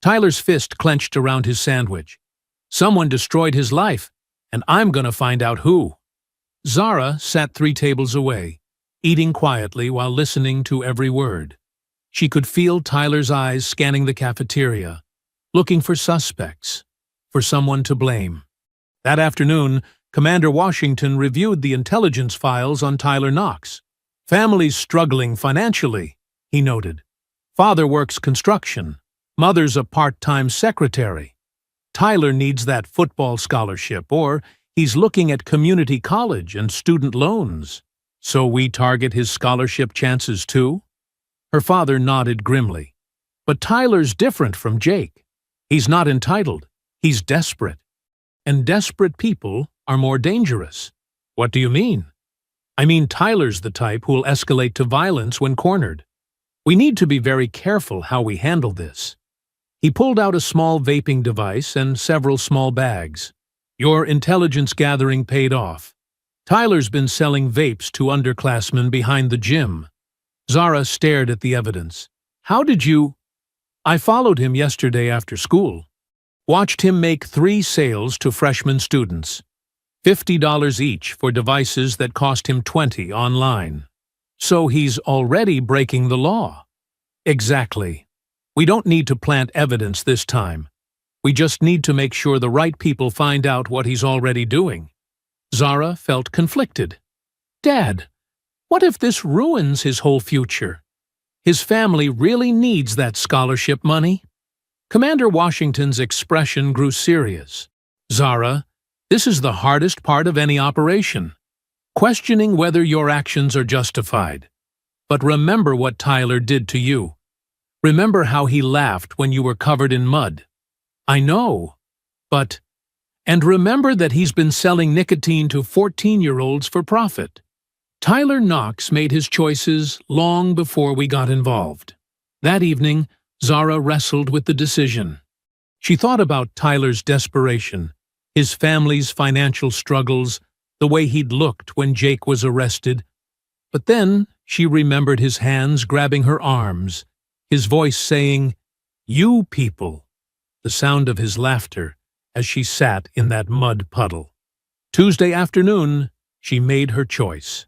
Tyler's fist clenched around his sandwich. "Someone destroyed his life, and I'm going to find out who." Zara sat 3 tables away, eating quietly while listening to every word. She could feel Tyler's eyes scanning the cafeteria, looking for suspects, for someone to blame. That afternoon, Commander Washington reviewed the intelligence files on Tyler Knox. "Family's struggling financially," he noted. "Father works construction. Mother's a part-time secretary. Tyler needs that football scholarship, or he's looking at community college and student loans. So we target his scholarship chances too?" Her father nodded grimly. "But Tyler's different from Jake. He's not entitled. He's desperate. And desperate people are more dangerous." "What do you mean?" "I mean Tyler's the type who'll escalate to violence when cornered. We need to be very careful how we handle this." He pulled out a small vaping device and several small bags. Your intelligence gathering paid off. Tyler's been selling vapes to underclassmen behind the gym. Zara stared at the evidence. How did you? I followed him yesterday after school. Watched him make 3 sales to freshman students. $50 each for devices that cost him $20 online. So he's already breaking the law. Exactly. We don't need to plant evidence this time. We just need to make sure the right people find out what he's already doing. Zara felt conflicted. Dad, what if this ruins his whole future? His family really needs that scholarship money. Commander Washington's expression grew serious. Zara, this is the hardest part of any operation. Questioning whether your actions are justified. But remember what Tyler did to you. Remember how he laughed when you were covered in mud. I know, but... And remember that he's been selling nicotine to 14-year-olds for profit. Tyler Knox made his choices long before we got involved. That evening, Zara wrestled with the decision. She thought about Tyler's desperation, his family's financial struggles, the way he'd looked when Jake was arrested. But then she remembered his hands grabbing her arms, his voice saying, "You people," the sound of his laughter as she sat in that mud puddle. Tuesday afternoon, she made her choice.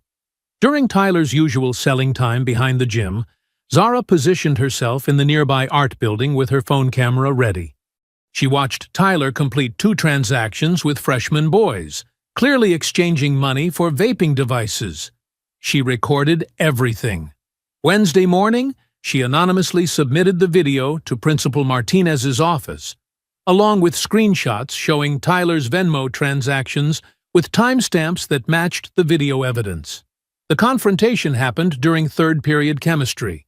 During Tyler's usual selling time behind the gym, Zara positioned herself in the nearby art building with her phone camera ready. She watched Tyler complete 2 transactions with freshman boys, clearly exchanging money for vaping devices. She recorded everything. Wednesday morning, she anonymously submitted the video to Principal Martinez's office, along with screenshots showing Tyler's Venmo transactions with timestamps that matched the video evidence. The confrontation happened during third-period chemistry.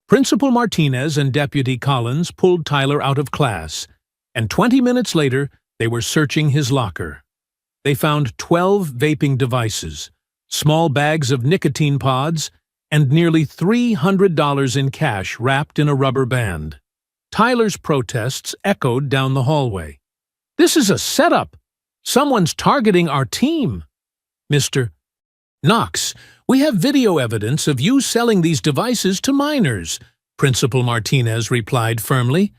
Principal Martinez and Deputy Collins pulled Tyler out of class, and 20 minutes later, they were searching his locker. They found 12 vaping devices, small bags of nicotine pods, and nearly $300 in cash wrapped in a rubber band. Tyler's protests echoed down the hallway. "This is a setup! Someone's targeting our team!" "Mr. Knox, we have video evidence of you selling these devices to minors," Principal Martinez replied firmly.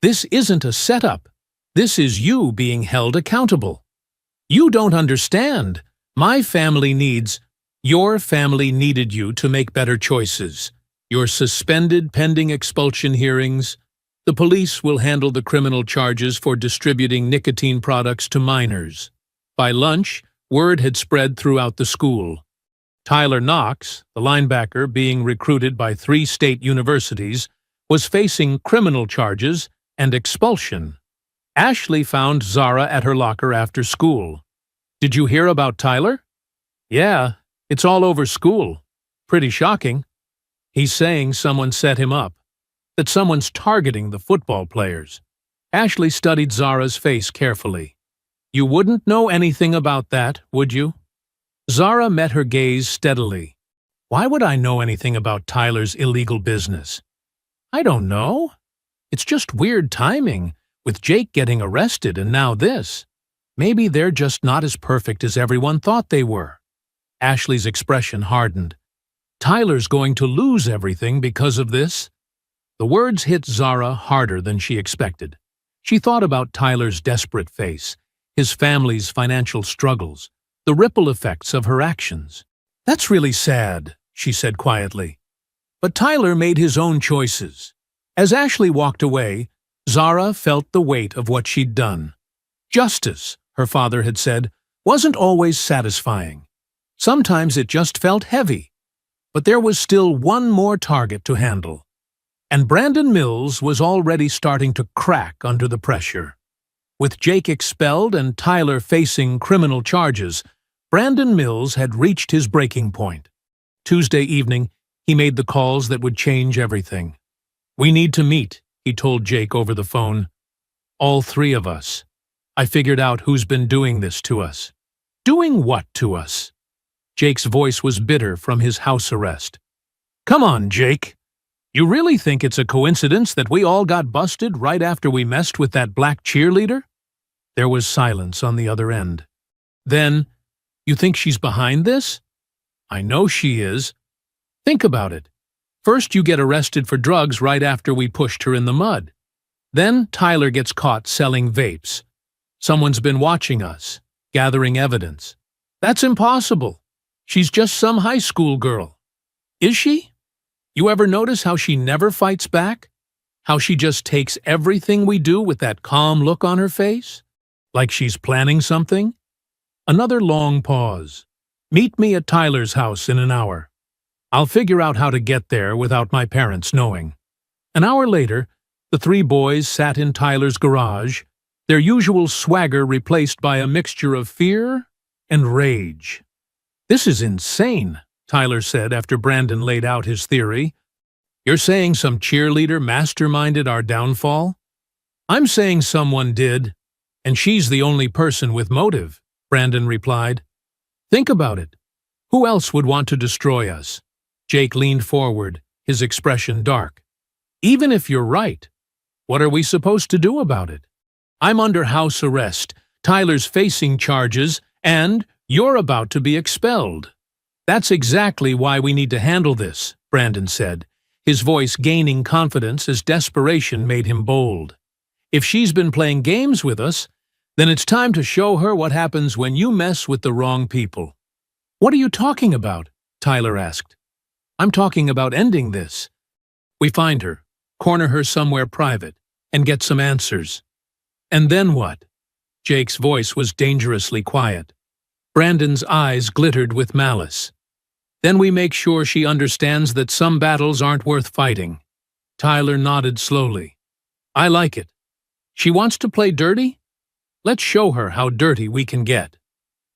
"This isn't a setup. This is you being held accountable. You don't understand. Your family needed you to make better choices. You're suspended pending expulsion hearings. The police will handle the criminal charges for distributing nicotine products to minors." By lunch, word had spread throughout the school. Tyler Knox, the linebacker being recruited by 3 state universities, was facing criminal charges and expulsion. Ashley found Zara at her locker after school. "Did you hear about Tyler?" "Yeah, it's all over school. Pretty shocking. He's saying someone set him up, that someone's targeting the football players." Ashley studied Zara's face carefully. "You wouldn't know anything about that, would you?" Zara met her gaze steadily. "Why would I know anything about Tyler's illegal business?" "I don't know. It's just weird timing, with Jake getting arrested and now this. Maybe they're just not as perfect as everyone thought they were." Ashley's expression hardened. "Tyler's going to lose everything because of this?" The words hit Zara harder than she expected. She thought about Tyler's desperate face, his family's financial struggles, the ripple effects of her actions. "That's really sad," she said quietly. But Tyler made his own choices. As Ashley walked away, Zara felt the weight of what she'd done. Justice, her father had said, wasn't always satisfying. Sometimes it just felt heavy. But there was still one more target to handle. And Brandon Mills was already starting to crack under the pressure. With Jake expelled and Tyler facing criminal charges, Brandon Mills had reached his breaking point. Tuesday evening, he made the calls that would change everything. "We need to meet," he told Jake over the phone. "All 3 of us. I figured out who's been doing this to us." "Doing what to us?" Jake's voice was bitter from his house arrest. "Come on, Jake. You really think it's a coincidence that we all got busted right after we messed with that black cheerleader? There was silence on the other end. Then, you think she's behind this? I know she is. Think about it. First, you get arrested for drugs right after we pushed her in the mud. Then, Tyler gets caught selling vapes. Someone's been watching us, gathering evidence. That's impossible. She's just some high school girl. Is she? You ever notice how she never fights back? How she just takes everything we do with that calm look on her face? Like she's planning something? Another long pause. Meet me at Tyler's house in an hour. I'll figure out how to get there without my parents knowing. An hour later, the three boys sat in Tyler's garage, their usual swagger replaced by a mixture of fear and rage. This is insane, Tyler said after Brandon laid out his theory. You're saying some cheerleader masterminded our downfall? I'm saying someone did, and she's the only person with motive, Brandon replied. Think about it. Who else would want to destroy us? Jake leaned forward, his expression dark. Even if you're right, what are we supposed to do about it? I'm under house arrest, Tyler's facing charges, and you're about to be expelled. That's exactly why we need to handle this, Brandon said, his voice gaining confidence as desperation made him bold. If she's been playing games with us, then it's time to show her what happens when you mess with the wrong people. What are you talking about? Tyler asked. I'm talking about ending this. We find her, corner her somewhere private, and get some answers. And then what? Jake's voice was dangerously quiet. Brandon's eyes glittered with malice. Then we make sure she understands that some battles aren't worth fighting. Tyler nodded slowly. I like it. She wants to play dirty? Let's show her how dirty we can get.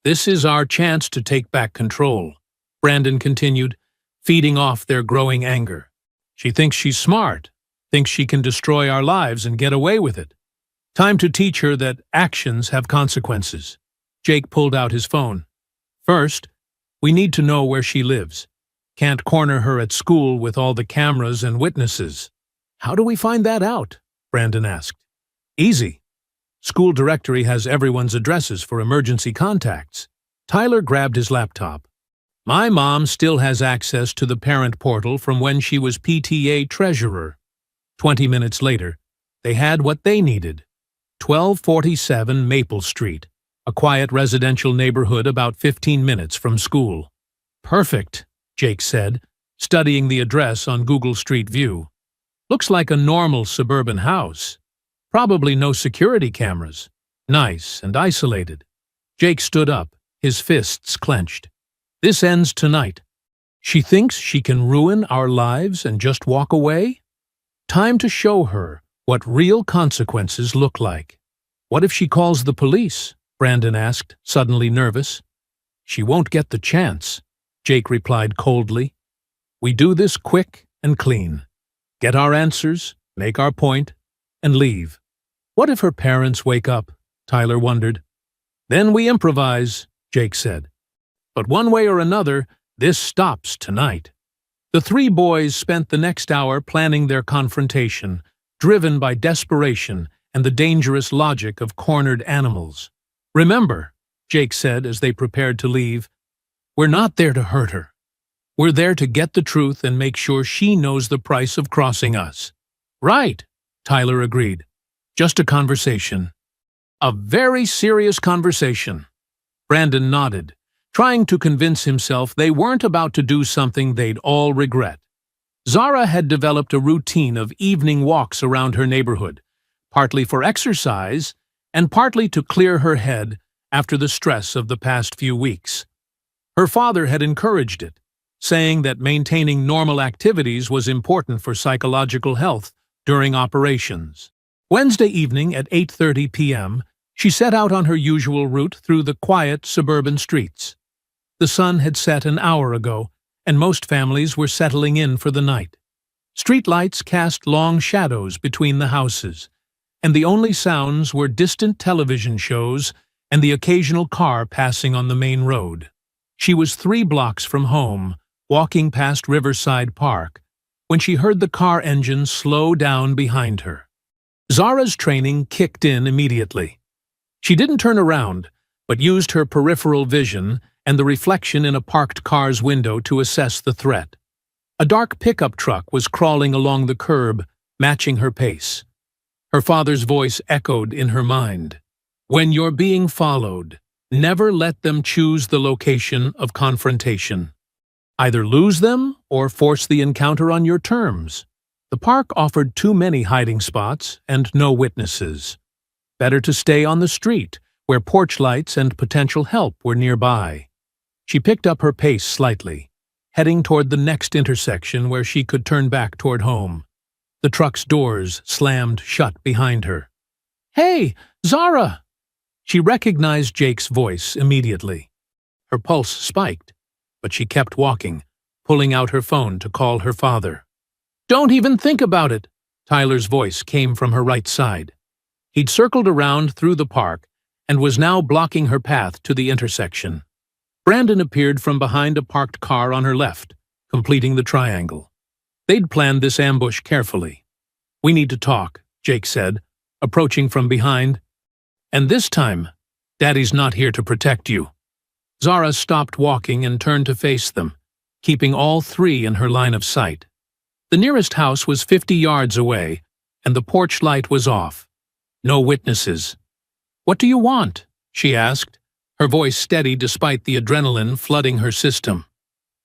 This is our chance to take back control, Brandon continued, feeding off their growing anger. She thinks she's smart, thinks she can destroy our lives and get away with it. Time to teach her that actions have consequences. Jake pulled out his phone. First, we need to know where she lives. Can't corner her at school with all the cameras and witnesses. How do we find that out? Brandon asked. Easy. School directory has everyone's addresses for emergency contacts. Tyler grabbed his laptop. My mom still has access to the parent portal from when she was PTA treasurer. 20 minutes later, they had what they needed. 1247 Maple Street, a quiet residential neighborhood about 15 minutes from school. Perfect, Jake said, studying the address on Google Street View. Looks like a normal suburban house. Probably no security cameras. Nice and isolated. Jake stood up, his fists clenched. This ends tonight. She thinks she can ruin our lives and just walk away? Time to show her what real consequences look like. What if she calls the police? Brandon asked, suddenly nervous. She won't get the chance, Jake replied coldly. We do this quick and clean. Get our answers, make our point, and leave. What if her parents wake up? Tyler wondered. Then we improvise, Jake said. But one way or another, this stops tonight. The three boys spent the next hour planning their confrontation, driven by desperation and the dangerous logic of cornered animals. Remember, Jake said as they prepared to leave, we're not there to hurt her. We're there to get the truth and make sure she knows the price of crossing us. Right, Tyler agreed. Just a conversation. A very serious conversation. Brandon nodded, trying to convince himself they weren't about to do something they'd all regret. Zara had developed a routine of evening walks around her neighborhood, partly for exercise and partly to clear her head after the stress of the past few weeks. Her father had encouraged it, saying that maintaining normal activities was important for psychological health during operations. Wednesday evening at 8:30 p.m., she set out on her usual route through the quiet suburban streets. The sun had set an hour ago, and most families were settling in for the night. Streetlights cast long shadows between the houses, and the only sounds were distant television shows and the occasional car passing on the main road. She was 3 blocks from home, walking past Riverside Park, when she heard the car engine slow down behind her. Zara's training kicked in immediately. She didn't turn around, but used her peripheral vision and the reflection in a parked car's window to assess the threat. A dark pickup truck was crawling along the curb, matching her pace. Her father's voice echoed in her mind. When you're being followed, never let them choose the location of confrontation. Either lose them or force the encounter on your terms. The park offered too many hiding spots and no witnesses. Better to stay on the street, where porch lights and potential help were nearby. She picked up her pace slightly, heading toward the next intersection where she could turn back toward home. The truck's doors slammed shut behind her. "Hey, Zara!" She recognized Jake's voice immediately. Her pulse spiked, but she kept walking, pulling out her phone to call her father. "Don't even think about it," Tyler's voice came from her right side. He'd circled around through the park and was now blocking her path to the intersection. Brandon appeared from behind a parked car on her left, completing the triangle. They'd planned this ambush carefully. "We need to talk," Jake said, approaching from behind. "And this time, Daddy's not here to protect you." Zara stopped walking and turned to face them, keeping all three in her line of sight. The nearest house was 50 yards away, and the porch light was off. No witnesses. "What do you want?" she asked, her voice steady despite the adrenaline flooding her system.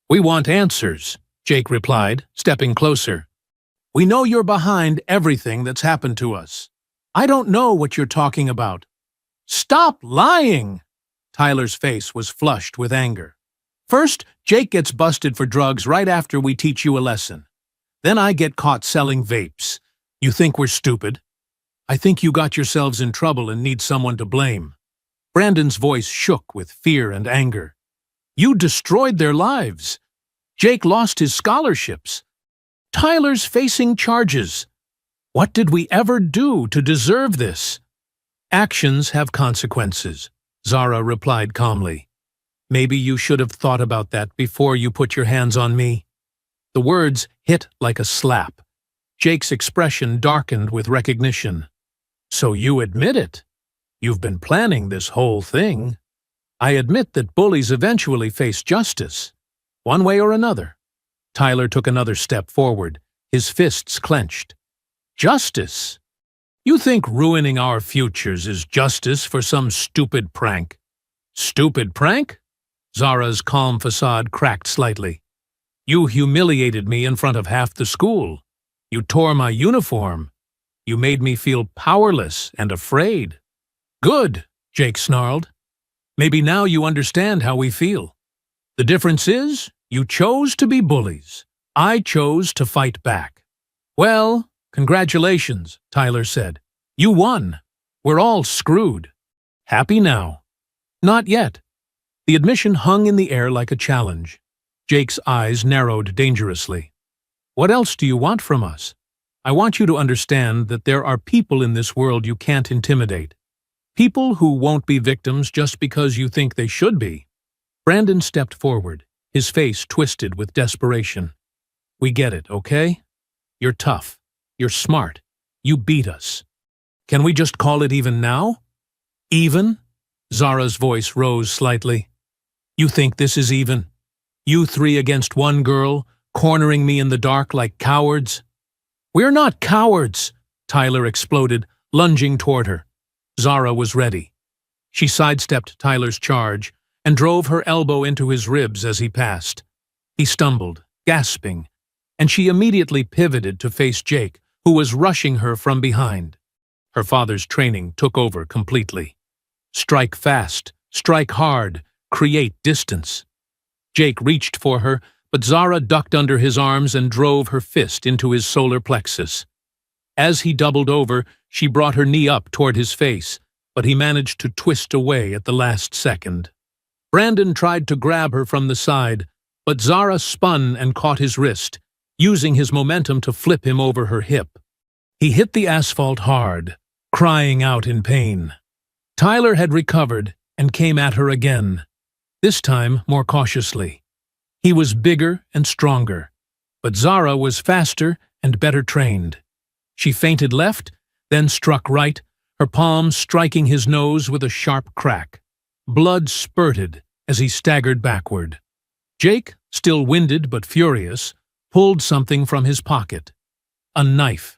"We want answers," Jake replied, stepping closer. "We know you're behind everything that's happened to us. I don't know what you're talking about." "Stop lying!" Tyler's face was flushed with anger. "First, Jake gets busted for drugs right after we teach you a lesson. Then I get caught selling vapes. You think we're stupid? I think you got yourselves in trouble and need someone to blame." Brandon's voice shook with fear and anger. "You destroyed their lives. Jake lost his scholarships. Tyler's facing charges. What did we ever do to deserve this?" "Actions have consequences," Zara replied calmly. "Maybe you should have thought about that before you put your hands on me." The words hit like a slap. Jake's expression darkened with recognition. "So you admit it? You've been planning this whole thing." "I admit that bullies eventually face justice, one way or another." Tyler took another step forward, his fists clenched. "Justice? You think ruining our futures is justice for some stupid prank?" "Stupid prank?" Zara's calm facade cracked slightly. "You humiliated me in front of half the school. You tore my uniform. You made me feel powerless and afraid." "Good," Jake snarled. "Maybe now you understand how we feel. The difference is, you chose to be bullies. I chose to fight back." "Well, congratulations," Tyler said. "You won. We're all screwed. Happy now?" "Not yet." The admission hung in the air like a challenge. Jake's eyes narrowed dangerously. "What else do you want from us? I want you to understand that there are people in this world you can't intimidate. People who won't be victims just because you think they should be." Brandon stepped forward, his face twisted with desperation. "We get it, okay? You're tough. You're smart. You beat us. Can we just call it even now?" "Even?" Zara's voice rose slightly. "You think this is even? You three against one girl, cornering me in the dark like cowards?" "We're not cowards!" Tyler exploded, lunging toward her. Zara was ready. She sidestepped Tyler's charge and drove her elbow into his ribs as he passed. He stumbled, gasping, and she immediately pivoted to face Jake, who was rushing her from behind. Her father's training took over completely. Strike fast, strike hard, create distance. Jake reached for her, but Zara ducked under his arms and drove her fist into his solar plexus. As he doubled over, she brought her knee up toward his face, but he managed to twist away at the last second. Brandon tried to grab her from the side, but Zara spun and caught his wrist, using his momentum to flip him over her hip. He hit the asphalt hard, crying out in pain. Tyler had recovered and came at her again, this time more cautiously. He was bigger and stronger, but Zara was faster and better trained. She feinted left, then struck right, her palm striking his nose with a sharp crack. Blood spurted as he staggered backward. Jake, still winded but furious, pulled something from his pocket. A knife.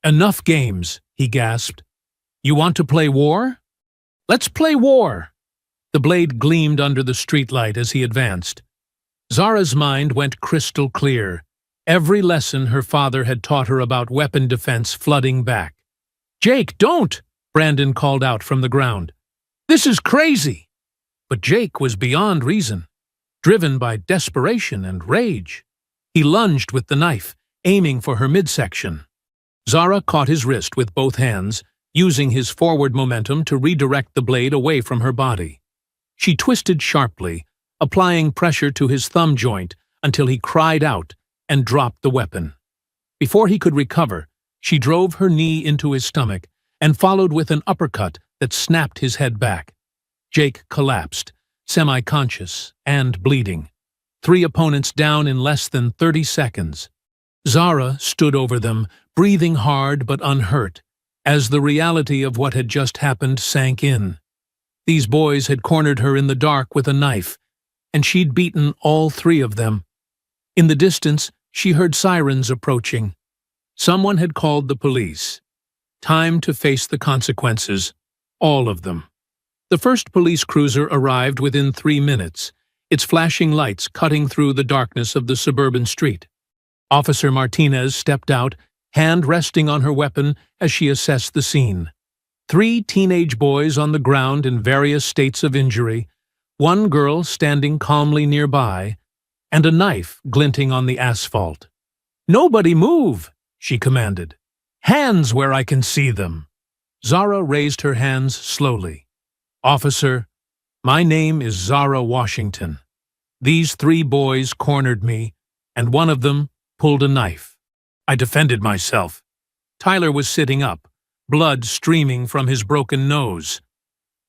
"Enough games," he gasped. "You want to play war? Let's play war!" The blade gleamed under the streetlight as he advanced. Zara's mind went crystal clear, every lesson her father had taught her about weapon defense flooding back. "Jake, don't!" Brandon called out from the ground. "This is crazy!" But Jake was beyond reason, driven by desperation and rage. He lunged with the knife, aiming for her midsection. Zara caught his wrist with both hands, using his forward momentum to redirect the blade away from her body. She twisted sharply, applying pressure to his thumb joint until he cried out and dropped the weapon. Before he could recover, she drove her knee into his stomach and followed with an uppercut that snapped his head back. Jake collapsed, semi-conscious and bleeding. 3 opponents down in less than 30 seconds. Zara stood over them, breathing hard but unhurt, as the reality of what had just happened sank in. These boys had cornered her in the dark with a knife, and she'd beaten all 3 of them. In the distance, she heard sirens approaching. Someone had called the police. Time to face the consequences, all of them. The first police cruiser arrived within 3 minutes, its flashing lights cutting through the darkness of the suburban street. Officer Martinez stepped out, hand resting on her weapon as she assessed the scene. 3 teenage boys on the ground in various states of injury, 1 girl standing calmly nearby, and a knife glinting on the asphalt. "Nobody move," she commanded. "Hands where I can see them." Zara raised her hands slowly. "Officer, my name is Zara Washington. These 3 boys cornered me, and one of them pulled a knife. I defended myself." Tyler was sitting up, blood streaming from his broken nose.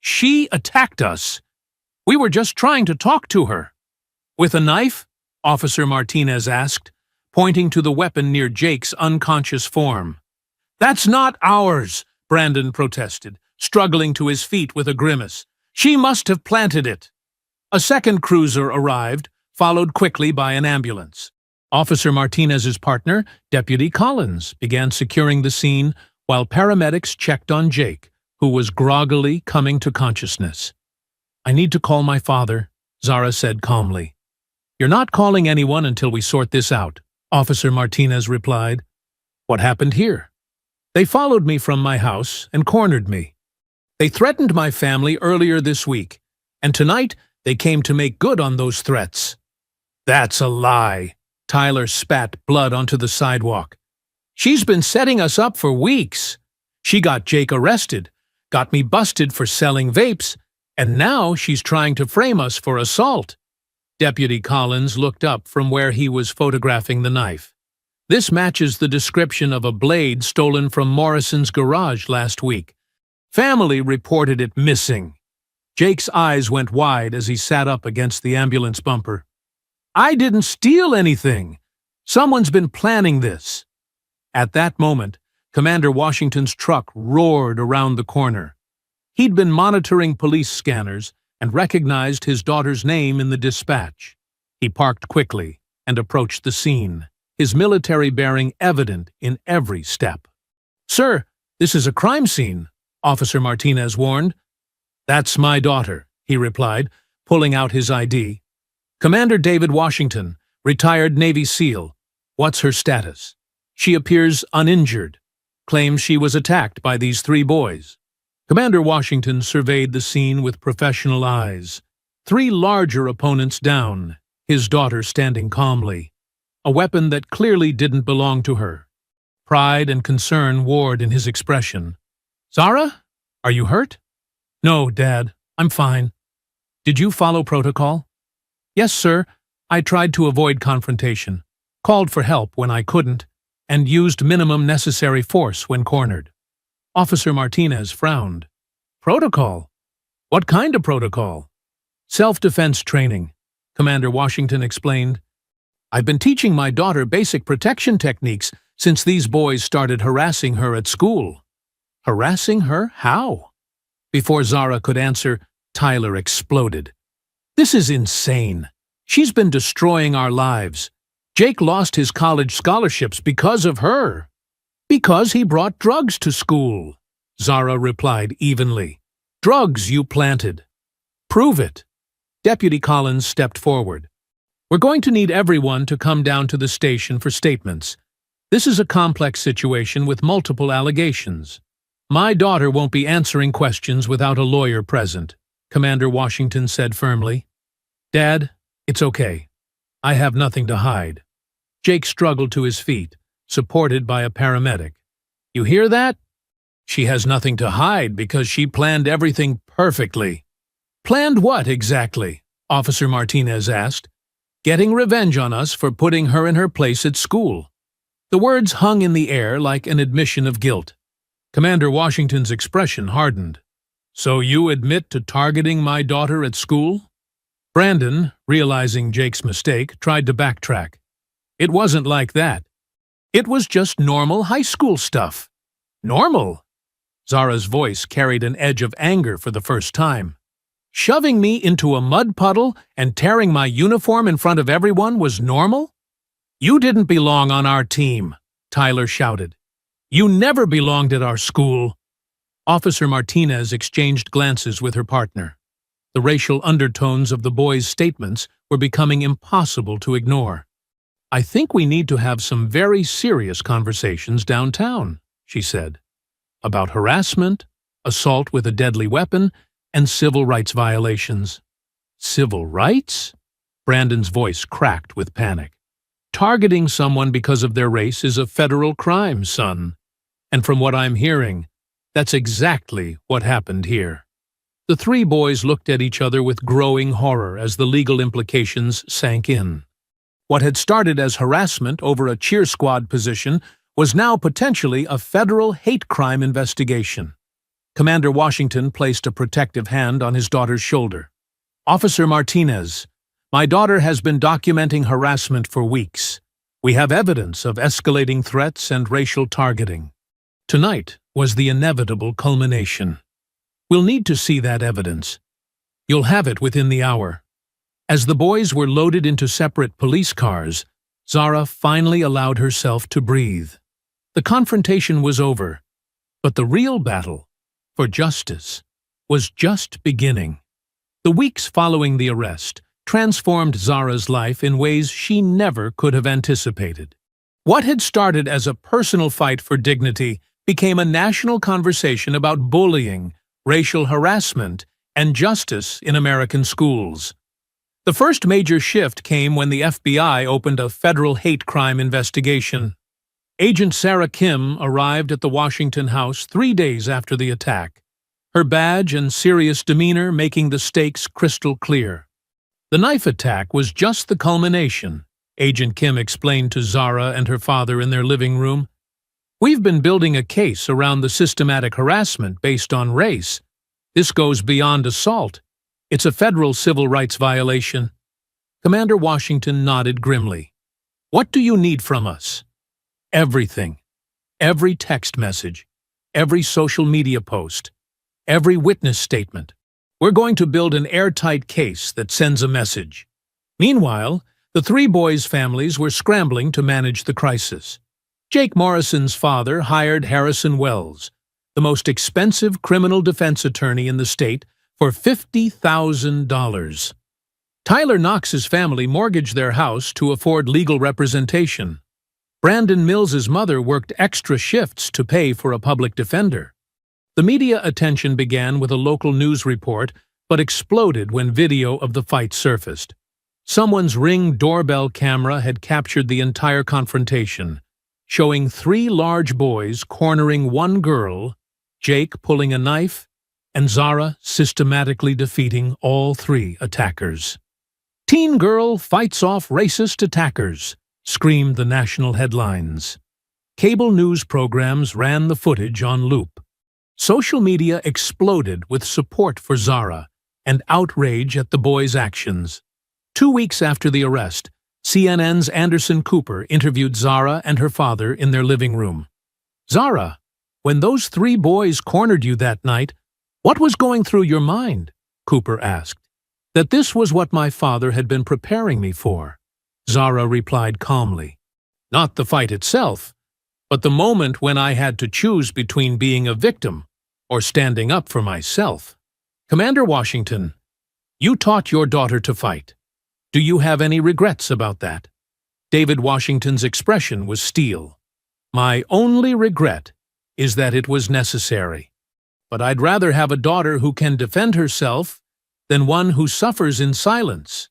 "She attacked us. We were just trying to talk to her." "With a knife?" Officer Martinez asked, pointing to the weapon near Jake's unconscious form. "That's not ours," Brandon protested, struggling to his feet with a grimace. "She must have planted it." A second cruiser arrived, followed quickly by an ambulance. Officer Martinez's partner, Deputy Collins, began securing the scene while paramedics checked on Jake, who was groggily coming to consciousness. "I need to call my father," Zara said calmly. "You're not calling anyone until we sort this out," Officer Martinez replied. "What happened here?" "They followed me from my house and cornered me. They threatened my family earlier this week, and tonight they came to make good on those threats." "That's a lie." Tyler spat blood onto the sidewalk. "She's been setting us up for weeks. She got Jake arrested, got me busted for selling vapes, and now she's trying to frame us for assault." Deputy Collins looked up from where he was photographing the knife. "This matches the description of a blade stolen from Morrison's garage last week. Family reported it missing." Jake's eyes went wide as he sat up against the ambulance bumper. "I didn't steal anything. Someone's been planning this." At that moment, Commander Washington's truck roared around the corner. He'd been monitoring police scanners and recognized his daughter's name in the dispatch. He parked quickly and approached the scene, his military bearing evident in every step. "Sir, this is a crime scene," Officer Martinez warned. "That's my daughter," he replied, pulling out his ID. "Commander David Washington, retired Navy SEAL. What's her status?" "She appears uninjured. Claims she was attacked by these 3 boys." Commander Washington surveyed the scene with professional eyes. 3 larger opponents down, his daughter standing calmly. A weapon that clearly didn't belong to her. Pride and concern warred in his expression. "Zara, are you hurt?" "No, Dad, I'm fine." "Did you follow protocol?" "Yes, sir. I tried to avoid confrontation, called for help when I couldn't, and used minimum necessary force when cornered." Officer Martinez frowned. "Protocol? What kind of protocol?" "Self-defense training," Commander Washington explained. "I've been teaching my daughter basic protection techniques since these boys started harassing her at school." Harassing her? How? Before Zara could answer, Tyler exploded. This is insane. She's been destroying our lives. Jake lost his college scholarships because of her. Because he brought drugs to school, Zara replied evenly. Drugs you planted. Prove it. Deputy Collins stepped forward. We're going to need everyone to come down to the station for statements. This is a complex situation with multiple allegations. My daughter won't be answering questions without a lawyer present, Commander Washington said firmly. Dad, it's okay. I have nothing to hide. Jake struggled to his feet, supported by a paramedic. You hear that? She has nothing to hide because she planned everything perfectly. Planned what exactly? Officer Martinez asked. Getting revenge on us for putting her in her place at school. The words hung in the air like an admission of guilt. Commander Washington's expression hardened. So you admit to targeting my daughter at school? Brandon, realizing Jake's mistake, tried to backtrack. It wasn't like that. It was just normal high school stuff. Normal? Zara's voice carried an edge of anger for the first time. Shoving me into a mud puddle and tearing my uniform in front of everyone was normal? You didn't belong on our team, Tyler shouted. You never belonged at our school. Officer Martinez exchanged glances with her partner. The racial undertones of the boys' statements were becoming impossible to ignore. I think we need to have some very serious conversations downtown, she said. About harassment, assault with a deadly weapon, and civil rights violations. Civil rights? Brandon's voice cracked with panic. Targeting someone because of their race is a federal crime, son. And from what I'm hearing, that's exactly what happened here. The three boys looked at each other with growing horror as the legal implications sank in. What had started as harassment over a cheer squad position was now potentially a federal hate crime investigation. Commander Washington placed a protective hand on his daughter's shoulder. Officer Martinez, my daughter has been documenting harassment for weeks. We have evidence of escalating threats and racial targeting. Tonight was the inevitable culmination. We'll need to see that evidence. You'll have it within the hour. As the boys were loaded into separate police cars, Zara finally allowed herself to breathe. The confrontation was over, but the real battle for justice was just beginning. The weeks following the arrest transformed Zara's life in ways she never could have anticipated. What had started as a personal fight for dignity became a national conversation about bullying, racial harassment, and justice in American schools. The first major shift came when the FBI opened a federal hate crime investigation. Agent Sarah Kim arrived at the Washington house 3 days after the attack, her badge and serious demeanor making the stakes crystal clear. The knife attack was just the culmination, Agent Kim explained to Zara and her father in their living room. We've been building a case around the systematic harassment based on race. This goes beyond assault. It's a federal civil rights violation. Commander Washington nodded grimly. What do you need from us? Everything. Every text message. Every social media post. Every witness statement. We're going to build an airtight case that sends a message. Meanwhile, the three boys' families were scrambling to manage the crisis. Jake Morrison's father hired Harrison Wells, the most expensive criminal defense attorney in the state, for $50,000. Tyler Knox's family mortgaged their house to afford legal representation. Brandon Mills's mother worked extra shifts to pay for a public defender. The media attention began with a local news report, but exploded when video of the fight surfaced. Someone's Ring doorbell camera had captured the entire confrontation, showing 3 large boys cornering one girl, Jake pulling a knife, and Zara systematically defeating all 3 attackers. Teen girl fights off racist attackers, screamed the national headlines. Cable news programs ran the footage on loop. Social media exploded with support for Zara and outrage at the boys' actions. 2 weeks after the arrest, CNN's Anderson Cooper interviewed Zara and her father in their living room. Zara, When those 3 boys cornered you that night, what was going through your mind? Cooper asked. That this was what my father had been preparing me for, Zara replied calmly. Not the fight itself, but the moment when I had to choose between being a victim or standing up for myself. Commander Washington, you taught your daughter to fight. Do you have any regrets about that? David Washington's expression was steel. My only regret is that it was necessary. But I'd rather have a daughter who can defend herself than one who suffers in silence.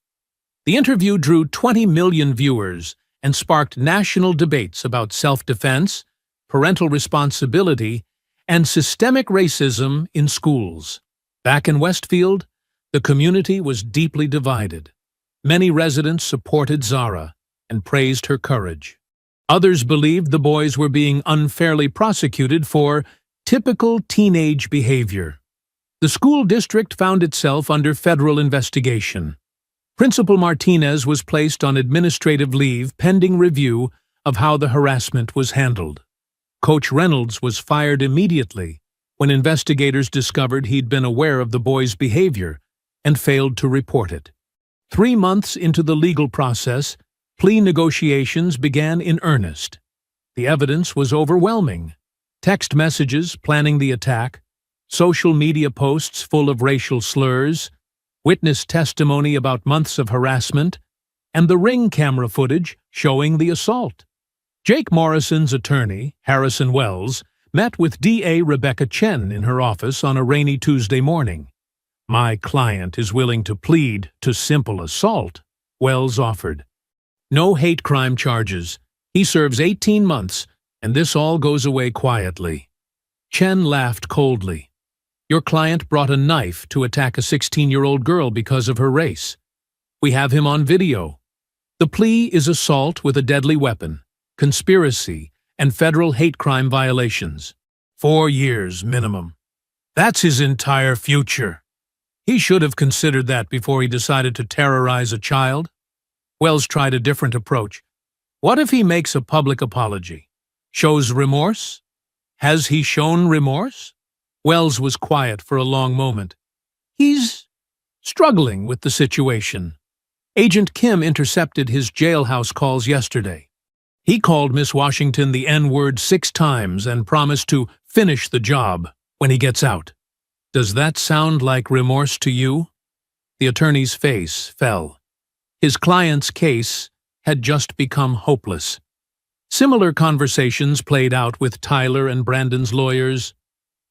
The interview drew 20 million viewers and sparked national debates about self-defense, parental responsibility, and systemic racism in schools. Back in Westfield, the community was deeply divided. Many residents supported Zara and praised her courage. Others believed the boys were being unfairly prosecuted for typical teenage behavior. The school district found itself under federal investigation. Principal Martinez was placed on administrative leave pending review of how the harassment was handled. Coach Reynolds was fired immediately when investigators discovered he'd been aware of the boys' behavior and failed to report it. 3 months into the legal process, plea negotiations began in earnest. The evidence was overwhelming. Text messages planning the attack, social media posts full of racial slurs, witness testimony about months of harassment, and the Ring camera footage showing the assault. Jake Morrison's attorney, Harrison Wells, met with DA Rebecca Chen in her office on a rainy Tuesday morning. My client is willing to plead to simple assault, Wells offered. No hate crime charges. He serves 18 months, and this all goes away quietly. Chen laughed coldly. Your client brought a knife to attack a 16-year-old girl because of her race. We have him on video. The plea is assault with a deadly weapon, conspiracy, and federal hate crime violations. 4 years minimum. That's his entire future. He should have considered that before he decided to terrorize a child. Wells tried a different approach. What if he makes a public apology? Shows remorse? Has he shown remorse? Wells was quiet for a long moment. He's struggling with the situation. Agent Kim intercepted his jailhouse calls yesterday. He called Miss Washington the N-word 6 times and promised to finish the job when he gets out. Does that sound like remorse to you? The attorney's face fell. His client's case had just become hopeless. Similar conversations played out with Tyler and Brandon's lawyers.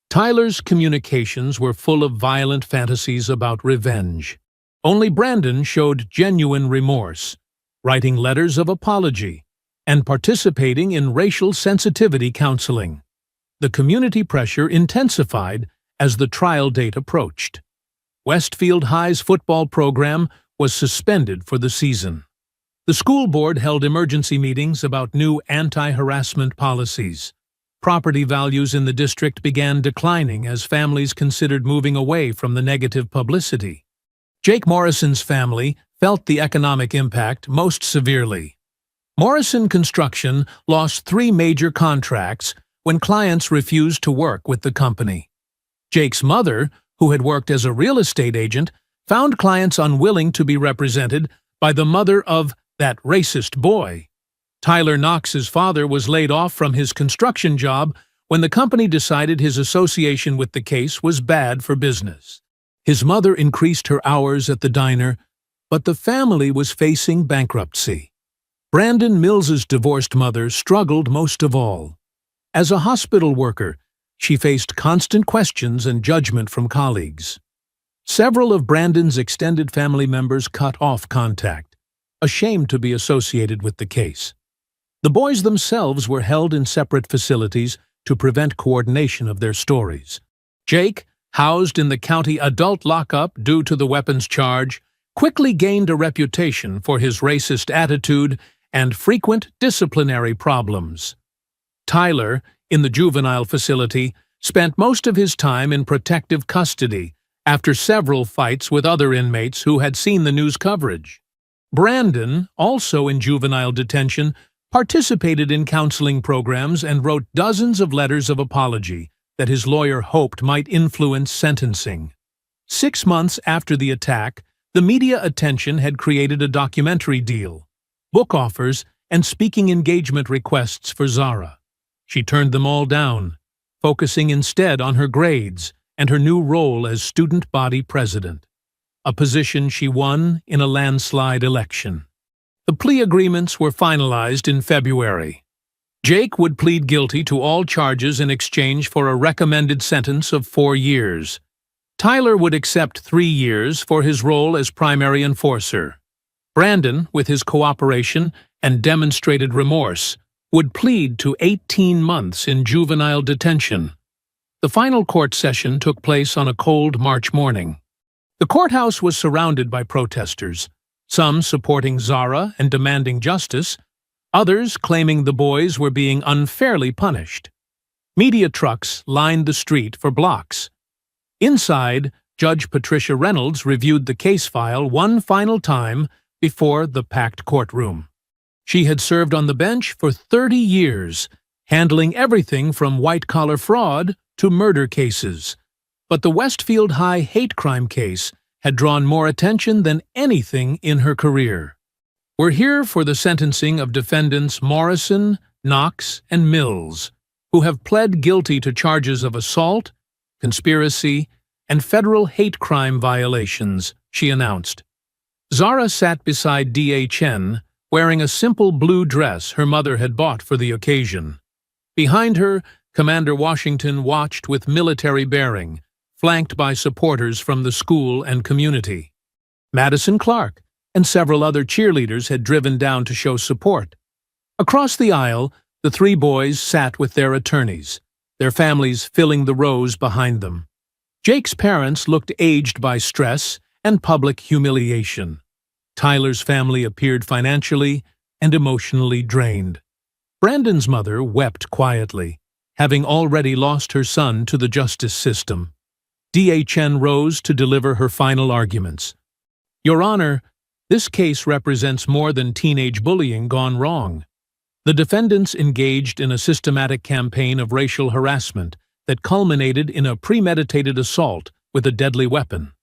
Tyler's communications were full of violent fantasies about revenge. Only Brandon showed genuine remorse, writing letters of apology and participating in racial sensitivity counseling. The community pressure intensified as the trial date approached. Westfield High's football program was suspended for the season. The school board held emergency meetings about new anti-harassment policies. Property values in the district began declining as families considered moving away from the negative publicity. Jake Morrison's family felt the economic impact most severely. Morrison Construction lost 3 major contracts when clients refused to work with the company. Jake's mother, who had worked as a real estate agent, found clients unwilling to be represented by the mother of that racist boy. Tyler Knox's father was laid off from his construction job when the company decided his association with the case was bad for business. His mother increased her hours at the diner, but the family was facing bankruptcy. Brandon Mills's divorced mother struggled most of all. As a hospital worker, she faced constant questions and judgment from colleagues. Several of Brandon's extended family members cut off contact, ashamed to be associated with the case. The boys themselves were held in separate facilities to prevent coordination of their stories. Jake, housed in the county adult lockup due to the weapons charge, quickly gained a reputation for his racist attitude and frequent disciplinary problems. Tyler, in the juvenile facility, spent most of his time in protective custody after several fights with other inmates who had seen the news coverage. Brandon, also in juvenile detention, participated in counseling programs, and wrote dozens of letters of apology that his lawyer hoped might influence sentencing. 6 months after the attack, the media attention had created a documentary deal, book offers, and speaking engagement requests for Zara. She turned them all down, focusing instead on her grades and her new role as student body president, a position she won in a landslide election. The plea agreements were finalized in February. Jake would plead guilty to all charges in exchange for a recommended sentence of 4 years. Tyler would accept 3 years for his role as primary enforcer. Brandon, with his cooperation and demonstrated remorse, would plead to 18 months in juvenile detention. The final court session took place on a cold March morning. The courthouse was surrounded by protesters, some supporting Zara and demanding justice, others claiming the boys were being unfairly punished. Media trucks lined the street for blocks. Inside, Judge Patricia Reynolds reviewed the case file one final time before the packed courtroom. She had served on the bench for 30 years, handling everything from white-collar fraud to murder cases. But the Westfield High hate crime case had drawn more attention than anything in her career. We're here for the sentencing of defendants Morrison, Knox, and Mills, who have pled guilty to charges of assault, conspiracy, and federal hate crime violations, she announced. Zara sat beside D.A. Chen, wearing a simple blue dress her mother had bought for the occasion. Behind her, Commander Washington watched with military bearing, flanked by supporters from the school and community. Madison Clark and several other cheerleaders had driven down to show support. Across the aisle, the 3 boys sat with their attorneys, their families filling the rows behind them. Jake's parents looked aged by stress and public humiliation. Tyler's family appeared financially and emotionally drained. Brandon's mother wept quietly, having already lost her son to the justice system. D.A. Chen rose to deliver her final arguments. Your Honor, this case represents more than teenage bullying gone wrong. The defendants engaged in a systematic campaign of racial harassment that culminated in a premeditated assault with a deadly weapon.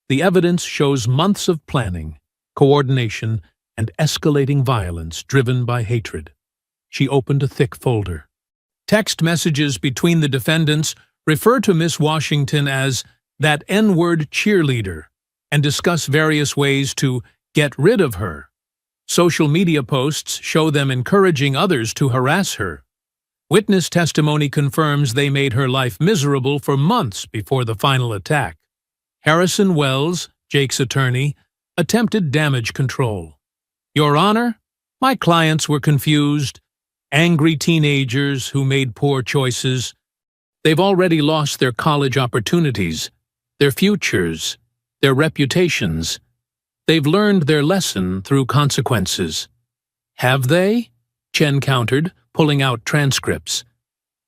The evidence shows months of planning, coordination, and escalating violence driven by hatred. She opened a thick folder. Text messages between the defendants refer to Miss Washington as that N-word cheerleader and discuss various ways to get rid of her. Social media posts show them encouraging others to harass her. Witness testimony confirms they made her life miserable for months before the final attack. Harrison Wells, Jake's attorney, attempted damage control. Your Honor, my clients were confused, angry teenagers who made poor choices. They've already lost their college opportunities, their futures, their reputations. They've learned their lesson through consequences. Have they? Chen countered, pulling out transcripts.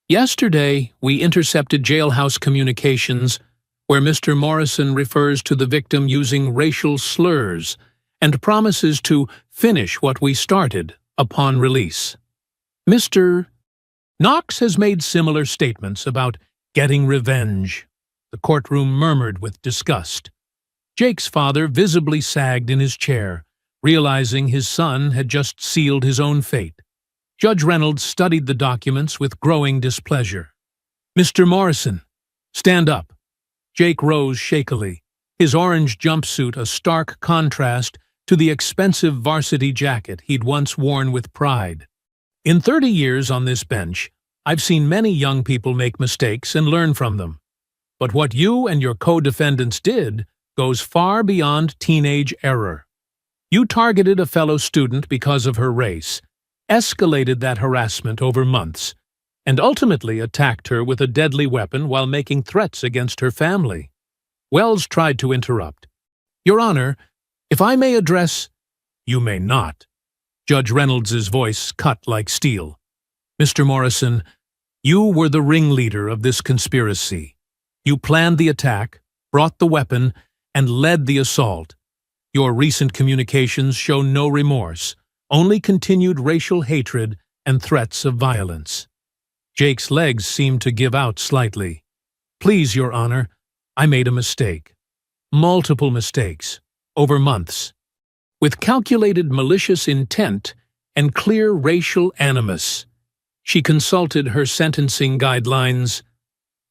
Yesterday, we intercepted jailhouse communications where Mr. Morrison refers to the victim using racial slurs and promises to finish what we started upon release. Mr. Knox has made similar statements about getting revenge. The courtroom murmured with disgust. Jake's father visibly sagged in his chair, realizing his son had just sealed his own fate. Judge Reynolds studied the documents with growing displeasure. Mr. Morrison, stand up. Jake rose shakily, his orange jumpsuit a stark contrast to the expensive varsity jacket he'd once worn with pride. In 30 years on this bench, I've seen many young people make mistakes and learn from them. But what you and your co-defendants did goes far beyond teenage error. You targeted a fellow student because of her race, escalated that harassment over months, and ultimately attacked her with a deadly weapon while making threats against her family. Wells tried to interrupt. Your Honor, if I may address— You may not. Judge Reynolds's voice cut like steel. Mr. Morrison, you were the ringleader of this conspiracy. You planned the attack, brought the weapon, and led the assault. Your recent communications show no remorse, only continued racial hatred and threats of violence. Jake's legs seemed to give out slightly. "Please, Your Honor, I made a mistake. Multiple mistakes, over months. With calculated malicious intent and clear racial animus." She consulted her sentencing guidelines.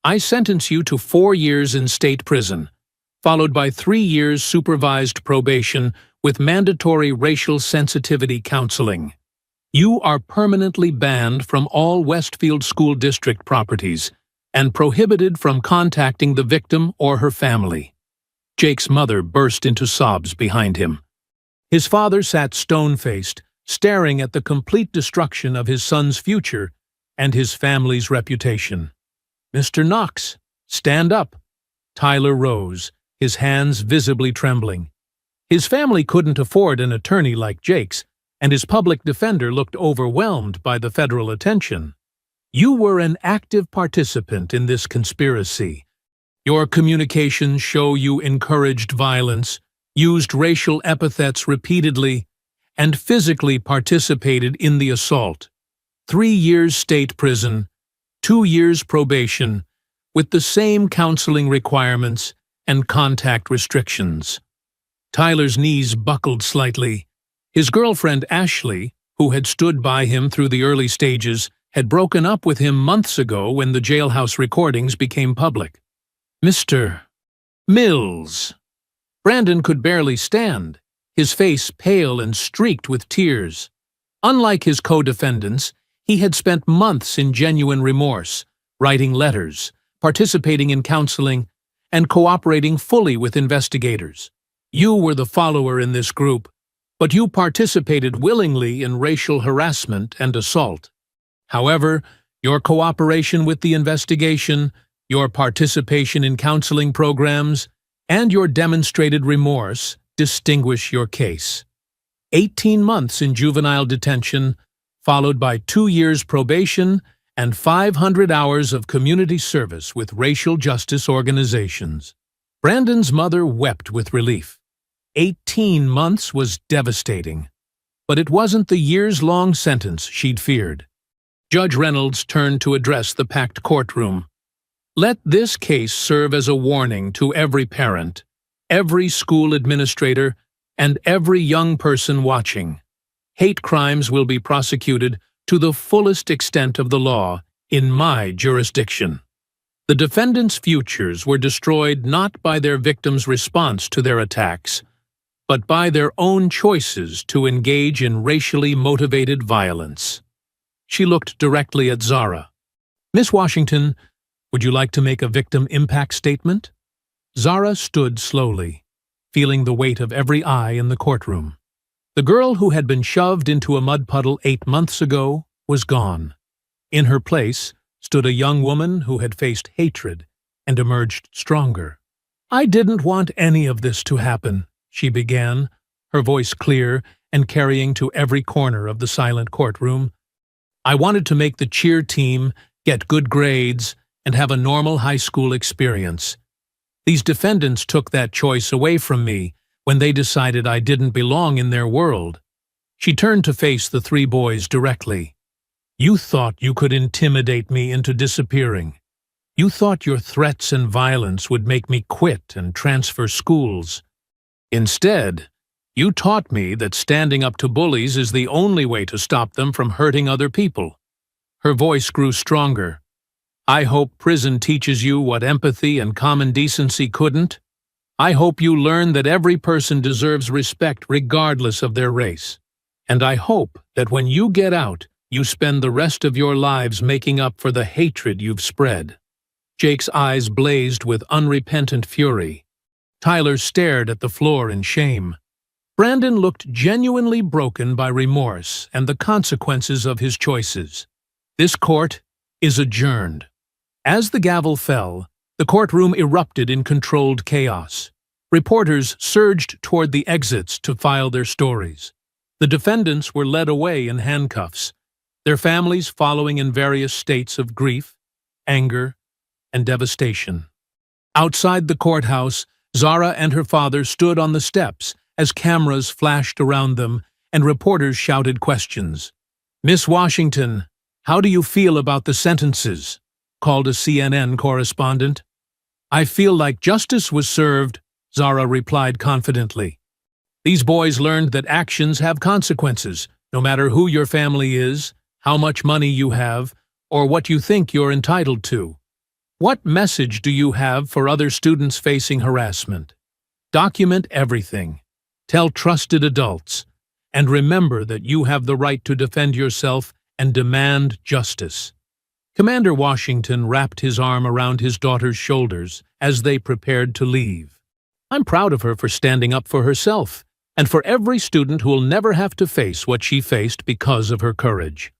"I sentence you to 4 years in state prison, followed by 3 years supervised probation with mandatory racial sensitivity counseling. You are permanently banned from all Westfield School District properties and prohibited from contacting the victim or her family." Jake's mother burst into sobs behind him. His father sat stone-faced, staring at the complete destruction of his son's future and his family's reputation. "Mr. Knox, stand up." Tyler rose, his hands visibly trembling. His family couldn't afford an attorney like Jake's, and his public defender looked overwhelmed by the federal attention. "You were an active participant in this conspiracy. Your communications show you encouraged violence, used racial epithets repeatedly, and physically participated in the assault. 3 years state prison, 2 years probation, with the same counseling requirements and contact restrictions." Tyler's knees buckled slightly. His girlfriend Ashley, who had stood by him through the early stages, had broken up with him months ago when the jailhouse recordings became public. "Mr. Mills." Brandon could barely stand, his face pale and streaked with tears. Unlike his co-defendants, he had spent months in genuine remorse, writing letters, participating in counseling, and cooperating fully with investigators. "You were the follower in this group, but you participated willingly in racial harassment and assault. However, your cooperation with the investigation, your participation in counseling programs, and your demonstrated remorse distinguish your case. 18 months in juvenile detention, followed by 2 years probation and 500 hours of community service with racial justice organizations." Brandon's mother wept with relief. 18 months was devastating, but it wasn't the years-long sentence she'd feared. Judge Reynolds turned to address the packed courtroom. "Let this case serve as a warning to every parent, every school administrator, and every young person watching. Hate crimes will be prosecuted to the fullest extent of the law in my jurisdiction. The defendants' futures were destroyed not by their victims' response to their attacks, but by their own choices to engage in racially motivated violence." She looked directly at Zara. "Miss Washington, would you like to make a victim impact statement?" Zara stood slowly, feeling the weight of every eye in the courtroom. The girl who had been shoved into a mud puddle 8 months ago was gone. In her place stood a young woman who had faced hatred and emerged stronger. "I didn't want any of this to happen," she began, her voice clear and carrying to every corner of the silent courtroom. "I wanted to make the cheer team, get good grades, and have a normal high school experience. These defendants took that choice away from me when they decided I didn't belong in their world." She turned to face the 3 boys directly. "You thought you could intimidate me into disappearing. You thought your threats and violence would make me quit and transfer schools. Instead, you taught me that standing up to bullies is the only way to stop them from hurting other people." Her voice grew stronger. "I hope prison teaches you what empathy and common decency couldn't. I hope you learn that every person deserves respect regardless of their race. And I hope that when you get out, you spend the rest of your lives making up for the hatred you've spread." Jake's eyes blazed with unrepentant fury. Tyler stared at the floor in shame. Brandon looked genuinely broken by remorse and the consequences of his choices. "This court is adjourned." As the gavel fell, the courtroom erupted in controlled chaos. Reporters surged toward the exits to file their stories. The defendants were led away in handcuffs, their families following in various states of grief, anger, and devastation. Outside the courthouse, Zara and her father stood on the steps as cameras flashed around them and reporters shouted questions. "Miss Washington, how do you feel about the sentences?" called a CNN correspondent. "I feel like justice was served," Zara replied confidently. "These boys learned that actions have consequences, no matter who your family is, how much money you have, or what you think you're entitled to. What message do you have for other students facing harassment? Document everything. Tell trusted adults. And remember that you have the right to defend yourself and demand justice." Commander Washington wrapped his arm around his daughter's shoulders as they prepared to leave. "I'm proud of her for standing up for herself, and for every student who will never have to face what she faced because of her courage."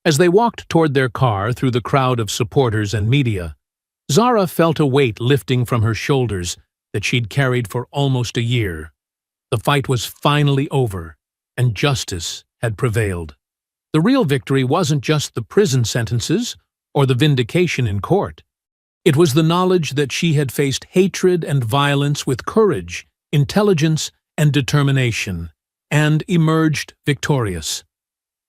As they walked toward their car through the crowd of supporters and media, Zara felt a weight lifting from her shoulders that she'd carried for almost a year. The fight was finally over, and justice had prevailed. The real victory wasn't just the prison sentences or the vindication in court. It was the knowledge that she had faced hatred and violence with courage, intelligence, and determination, and emerged victorious.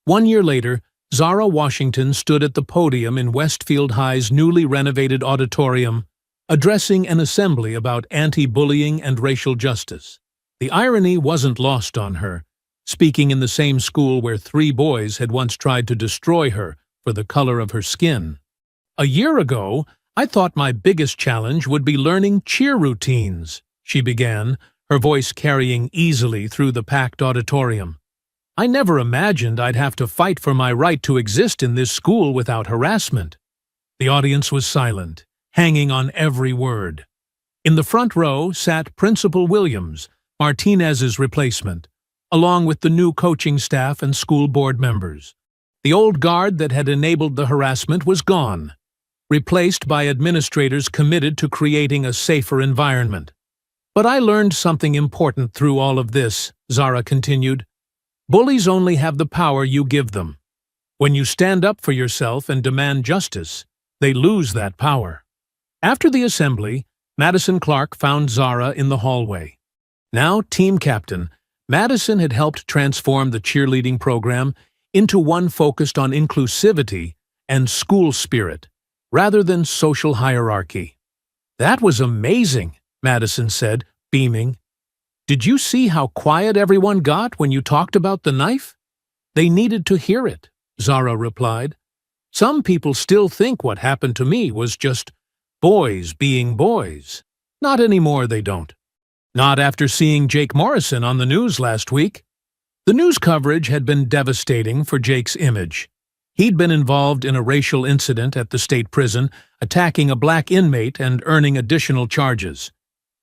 1 year later, Zara Washington stood at the podium in Westfield High's newly renovated auditorium, addressing an assembly about anti-bullying and racial justice. The irony wasn't lost on her, speaking in the same school where 3 boys had once tried to destroy her for the color of her skin. "A year ago, I thought my biggest challenge would be learning cheer routines," she began, her voice carrying easily through the packed auditorium. "I never imagined I'd have to fight for my right to exist in this school without harassment." The audience was silent, hanging on every word. In the front row sat Principal Williams, Martinez's replacement, along with the new coaching staff and school board members. The old guard that had enabled the harassment was gone, replaced by administrators committed to creating a safer environment. "But I learned something important through all of this," Zara continued. "Bullies only have the power you give them. When you stand up for yourself and demand justice, they lose that power." After the assembly, Madison Clark found Zara in the hallway. Now team captain, Madison had helped transform the cheerleading program into one focused on inclusivity and school spirit, rather than social hierarchy. "That was amazing," Madison said, beaming. "Did you see how quiet everyone got when you talked about the knife?" "They needed to hear it," Zara replied. "Some people still think what happened to me was just boys being boys. Not anymore, they don't. Not after seeing Jake Morrison on the news last week." The news coverage had been devastating for Jake's image. He'd been involved in a racial incident at the state prison, attacking a black inmate and earning additional charges.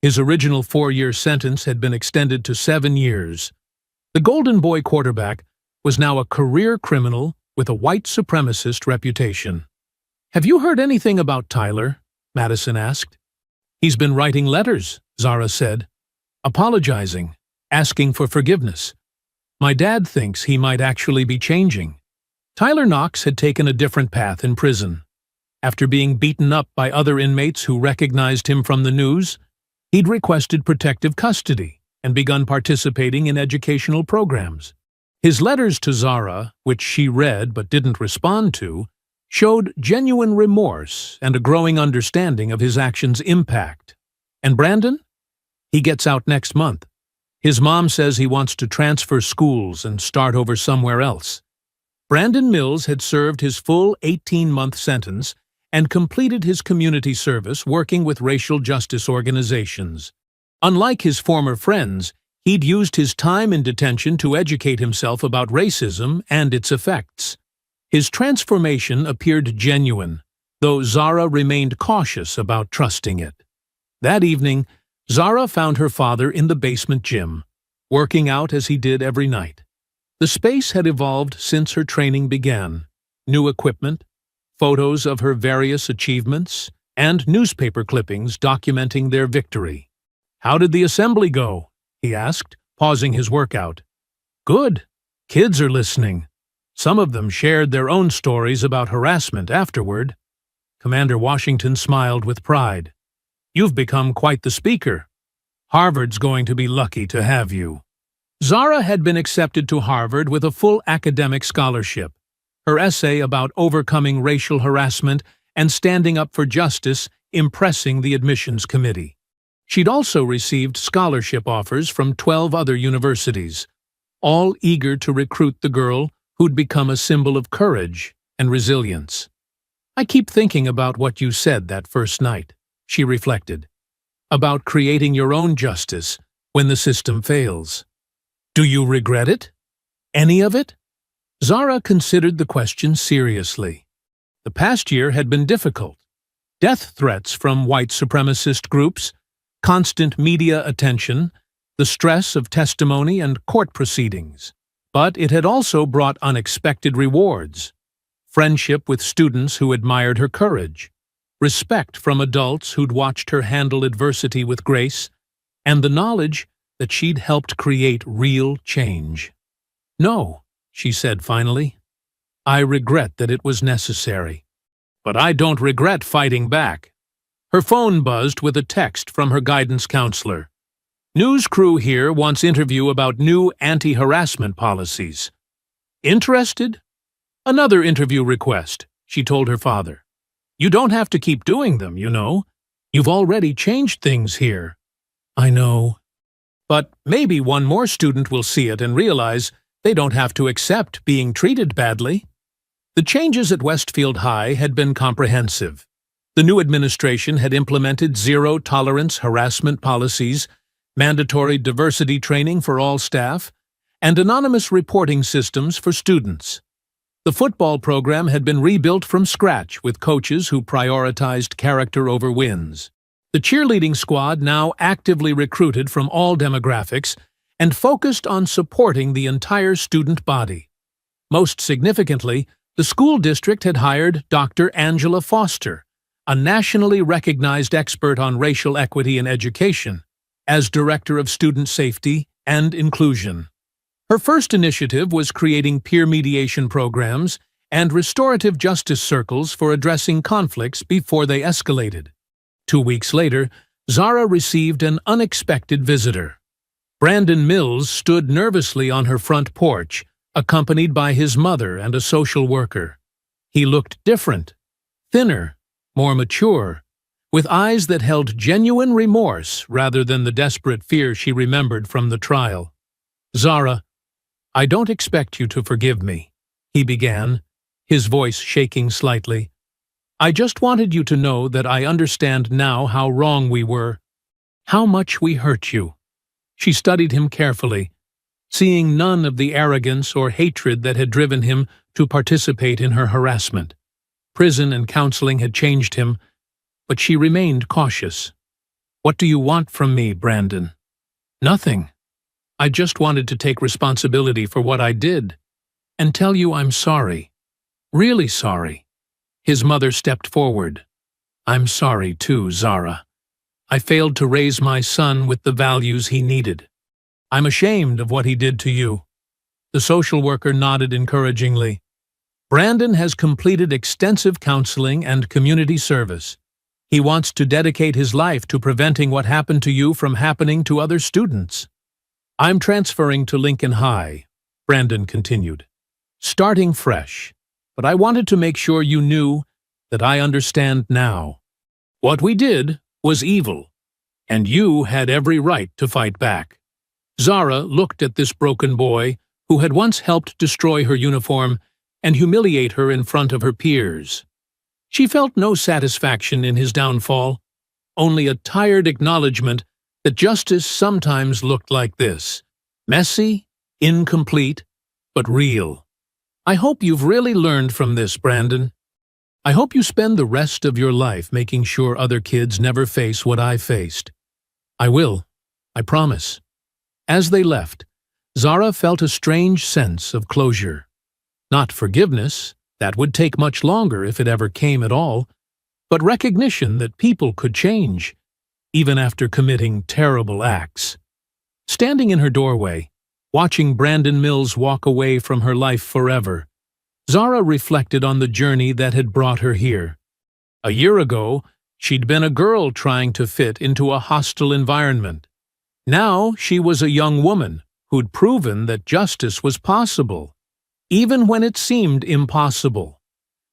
His original 4-year sentence had been extended to 7 years. The Golden Boy quarterback was now a career criminal with a white supremacist reputation. "Have you heard anything about Tyler?" Madison asked. "He's been writing letters," Zara said, "apologizing, asking for forgiveness. My dad thinks he might actually be changing." Tyler Knox had taken a different path in prison. After being beaten up by other inmates who recognized him from the news, he'd requested protective custody and begun participating in educational programs. His letters to Zara, which she read but didn't respond to, showed genuine remorse and a growing understanding of his actions' impact. And Brandon? He gets out next month. His mom says he wants to transfer schools and start over somewhere else. Brandon Mills had served his full 18-month sentence and completed his community service working with racial justice organizations. Unlike his former friends, he'd used his time in detention to educate himself about racism and its effects. His transformation appeared genuine, though Zara remained cautious about trusting it. That evening, Zara found her father in the basement gym, working out as he did every night. The space had evolved since her training began. New equipment, photos of her various achievements, and newspaper clippings documenting their victory. "How did the assembly go?" he asked, pausing his workout. "Good. Kids are listening. Some of them shared their own stories about harassment afterward." Commander Washington smiled with pride. "You've become quite the speaker. Harvard's going to be lucky to have you." Zara had been accepted to Harvard with a full academic scholarship. Her essay about overcoming racial harassment and standing up for justice impressing the admissions committee. She'd also received scholarship offers from 12 other universities, all eager to recruit the girl who'd become a symbol of courage and resilience. "I keep thinking about what you said that first night," she reflected, "about creating your own justice when the system fails. Do you regret it? Any of it?" Zara considered the question seriously. The past year had been difficult. Death threats from white supremacist groups, constant media attention, the stress of testimony and court proceedings. But it had also brought unexpected rewards: friendship with students who admired her courage, respect from adults who'd watched her handle adversity with grace, and the knowledge that she'd helped create real change. "No," she said finally. "I regret that it was necessary. But I don't regret fighting back." Her phone buzzed with a text from her guidance counselor. "News crew here wants interview about new anti-harassment policies. Interested?" "Another interview request," she told her father. "You don't have to keep doing them, you know. You've already changed things here." "I know. But maybe one more student will see it and realize they don't have to accept being treated badly." The changes at Westfield High had been comprehensive. The new administration had implemented zero-tolerance harassment policies, mandatory diversity training for all staff, and anonymous reporting systems for students. The football program had been rebuilt from scratch with coaches who prioritized character over wins. The cheerleading squad now actively recruited from all demographics and focused on supporting the entire student body. Most significantly, the school district had hired Dr. Angela Foster, a nationally recognized expert on racial equity in education, as Director of Student Safety and Inclusion. Her first initiative was creating peer mediation programs and restorative justice circles for addressing conflicts before they escalated. 2 weeks later, Zara received an unexpected visitor. Brandon Mills stood nervously on her front porch, accompanied by his mother and a social worker. He looked different, thinner, more mature, with eyes that held genuine remorse rather than the desperate fear she remembered from the trial. "Zara, I don't expect you to forgive me," he began, his voice shaking slightly. "I just wanted you to know that I understand now how wrong we were, how much we hurt you." She studied him carefully, seeing none of the arrogance or hatred that had driven him to participate in her harassment. Prison and counseling had changed him, but she remained cautious. "What do you want from me, Brandon?" "Nothing. I just wanted to take responsibility for what I did and tell you I'm sorry. Really sorry." His mother stepped forward. "I'm sorry too, Zara. I failed to raise my son with the values he needed. I'm ashamed of what he did to you." The social worker nodded encouragingly. "Brandon has completed extensive counseling and community service. He wants to dedicate his life to preventing what happened to you from happening to other students." "I'm transferring to Lincoln High," Brandon continued, "starting fresh. But I wanted to make sure you knew that I understand now. What we did was evil, and you had every right to fight back." Zara looked at this broken boy who had once helped destroy her uniform and humiliate her in front of her peers. She felt no satisfaction in his downfall, only a tired acknowledgement that justice sometimes looked like this: messy, incomplete, but real. "I hope you've really learned from this, Brandon. I hope you spend the rest of your life making sure other kids never face what I faced." "I will. I promise." As they left, Zara felt a strange sense of closure. Not forgiveness, that would take much longer if it ever came at all, but recognition that people could change, even after committing terrible acts. Standing in her doorway, watching Brandon Mills walk away from her life forever, Zara reflected on the journey that had brought her here. A year ago, she'd been a girl trying to fit into a hostile environment. Now she was a young woman who'd proven that justice was possible, even when it seemed impossible.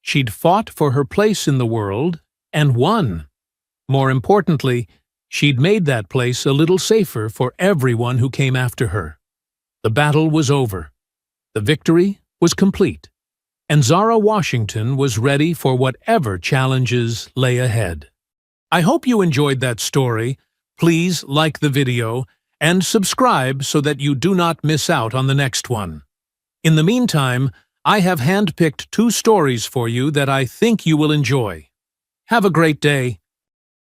She'd fought for her place in the world and won. More importantly, she'd made that place a little safer for everyone who came after her. The battle was over. The victory was complete. And Zara Washington was ready for whatever challenges lay ahead. I hope you enjoyed that story. Please like the video and subscribe so that you do not miss out on the next one. In the meantime, I have handpicked 2 stories for you that I think you will enjoy. Have a great day.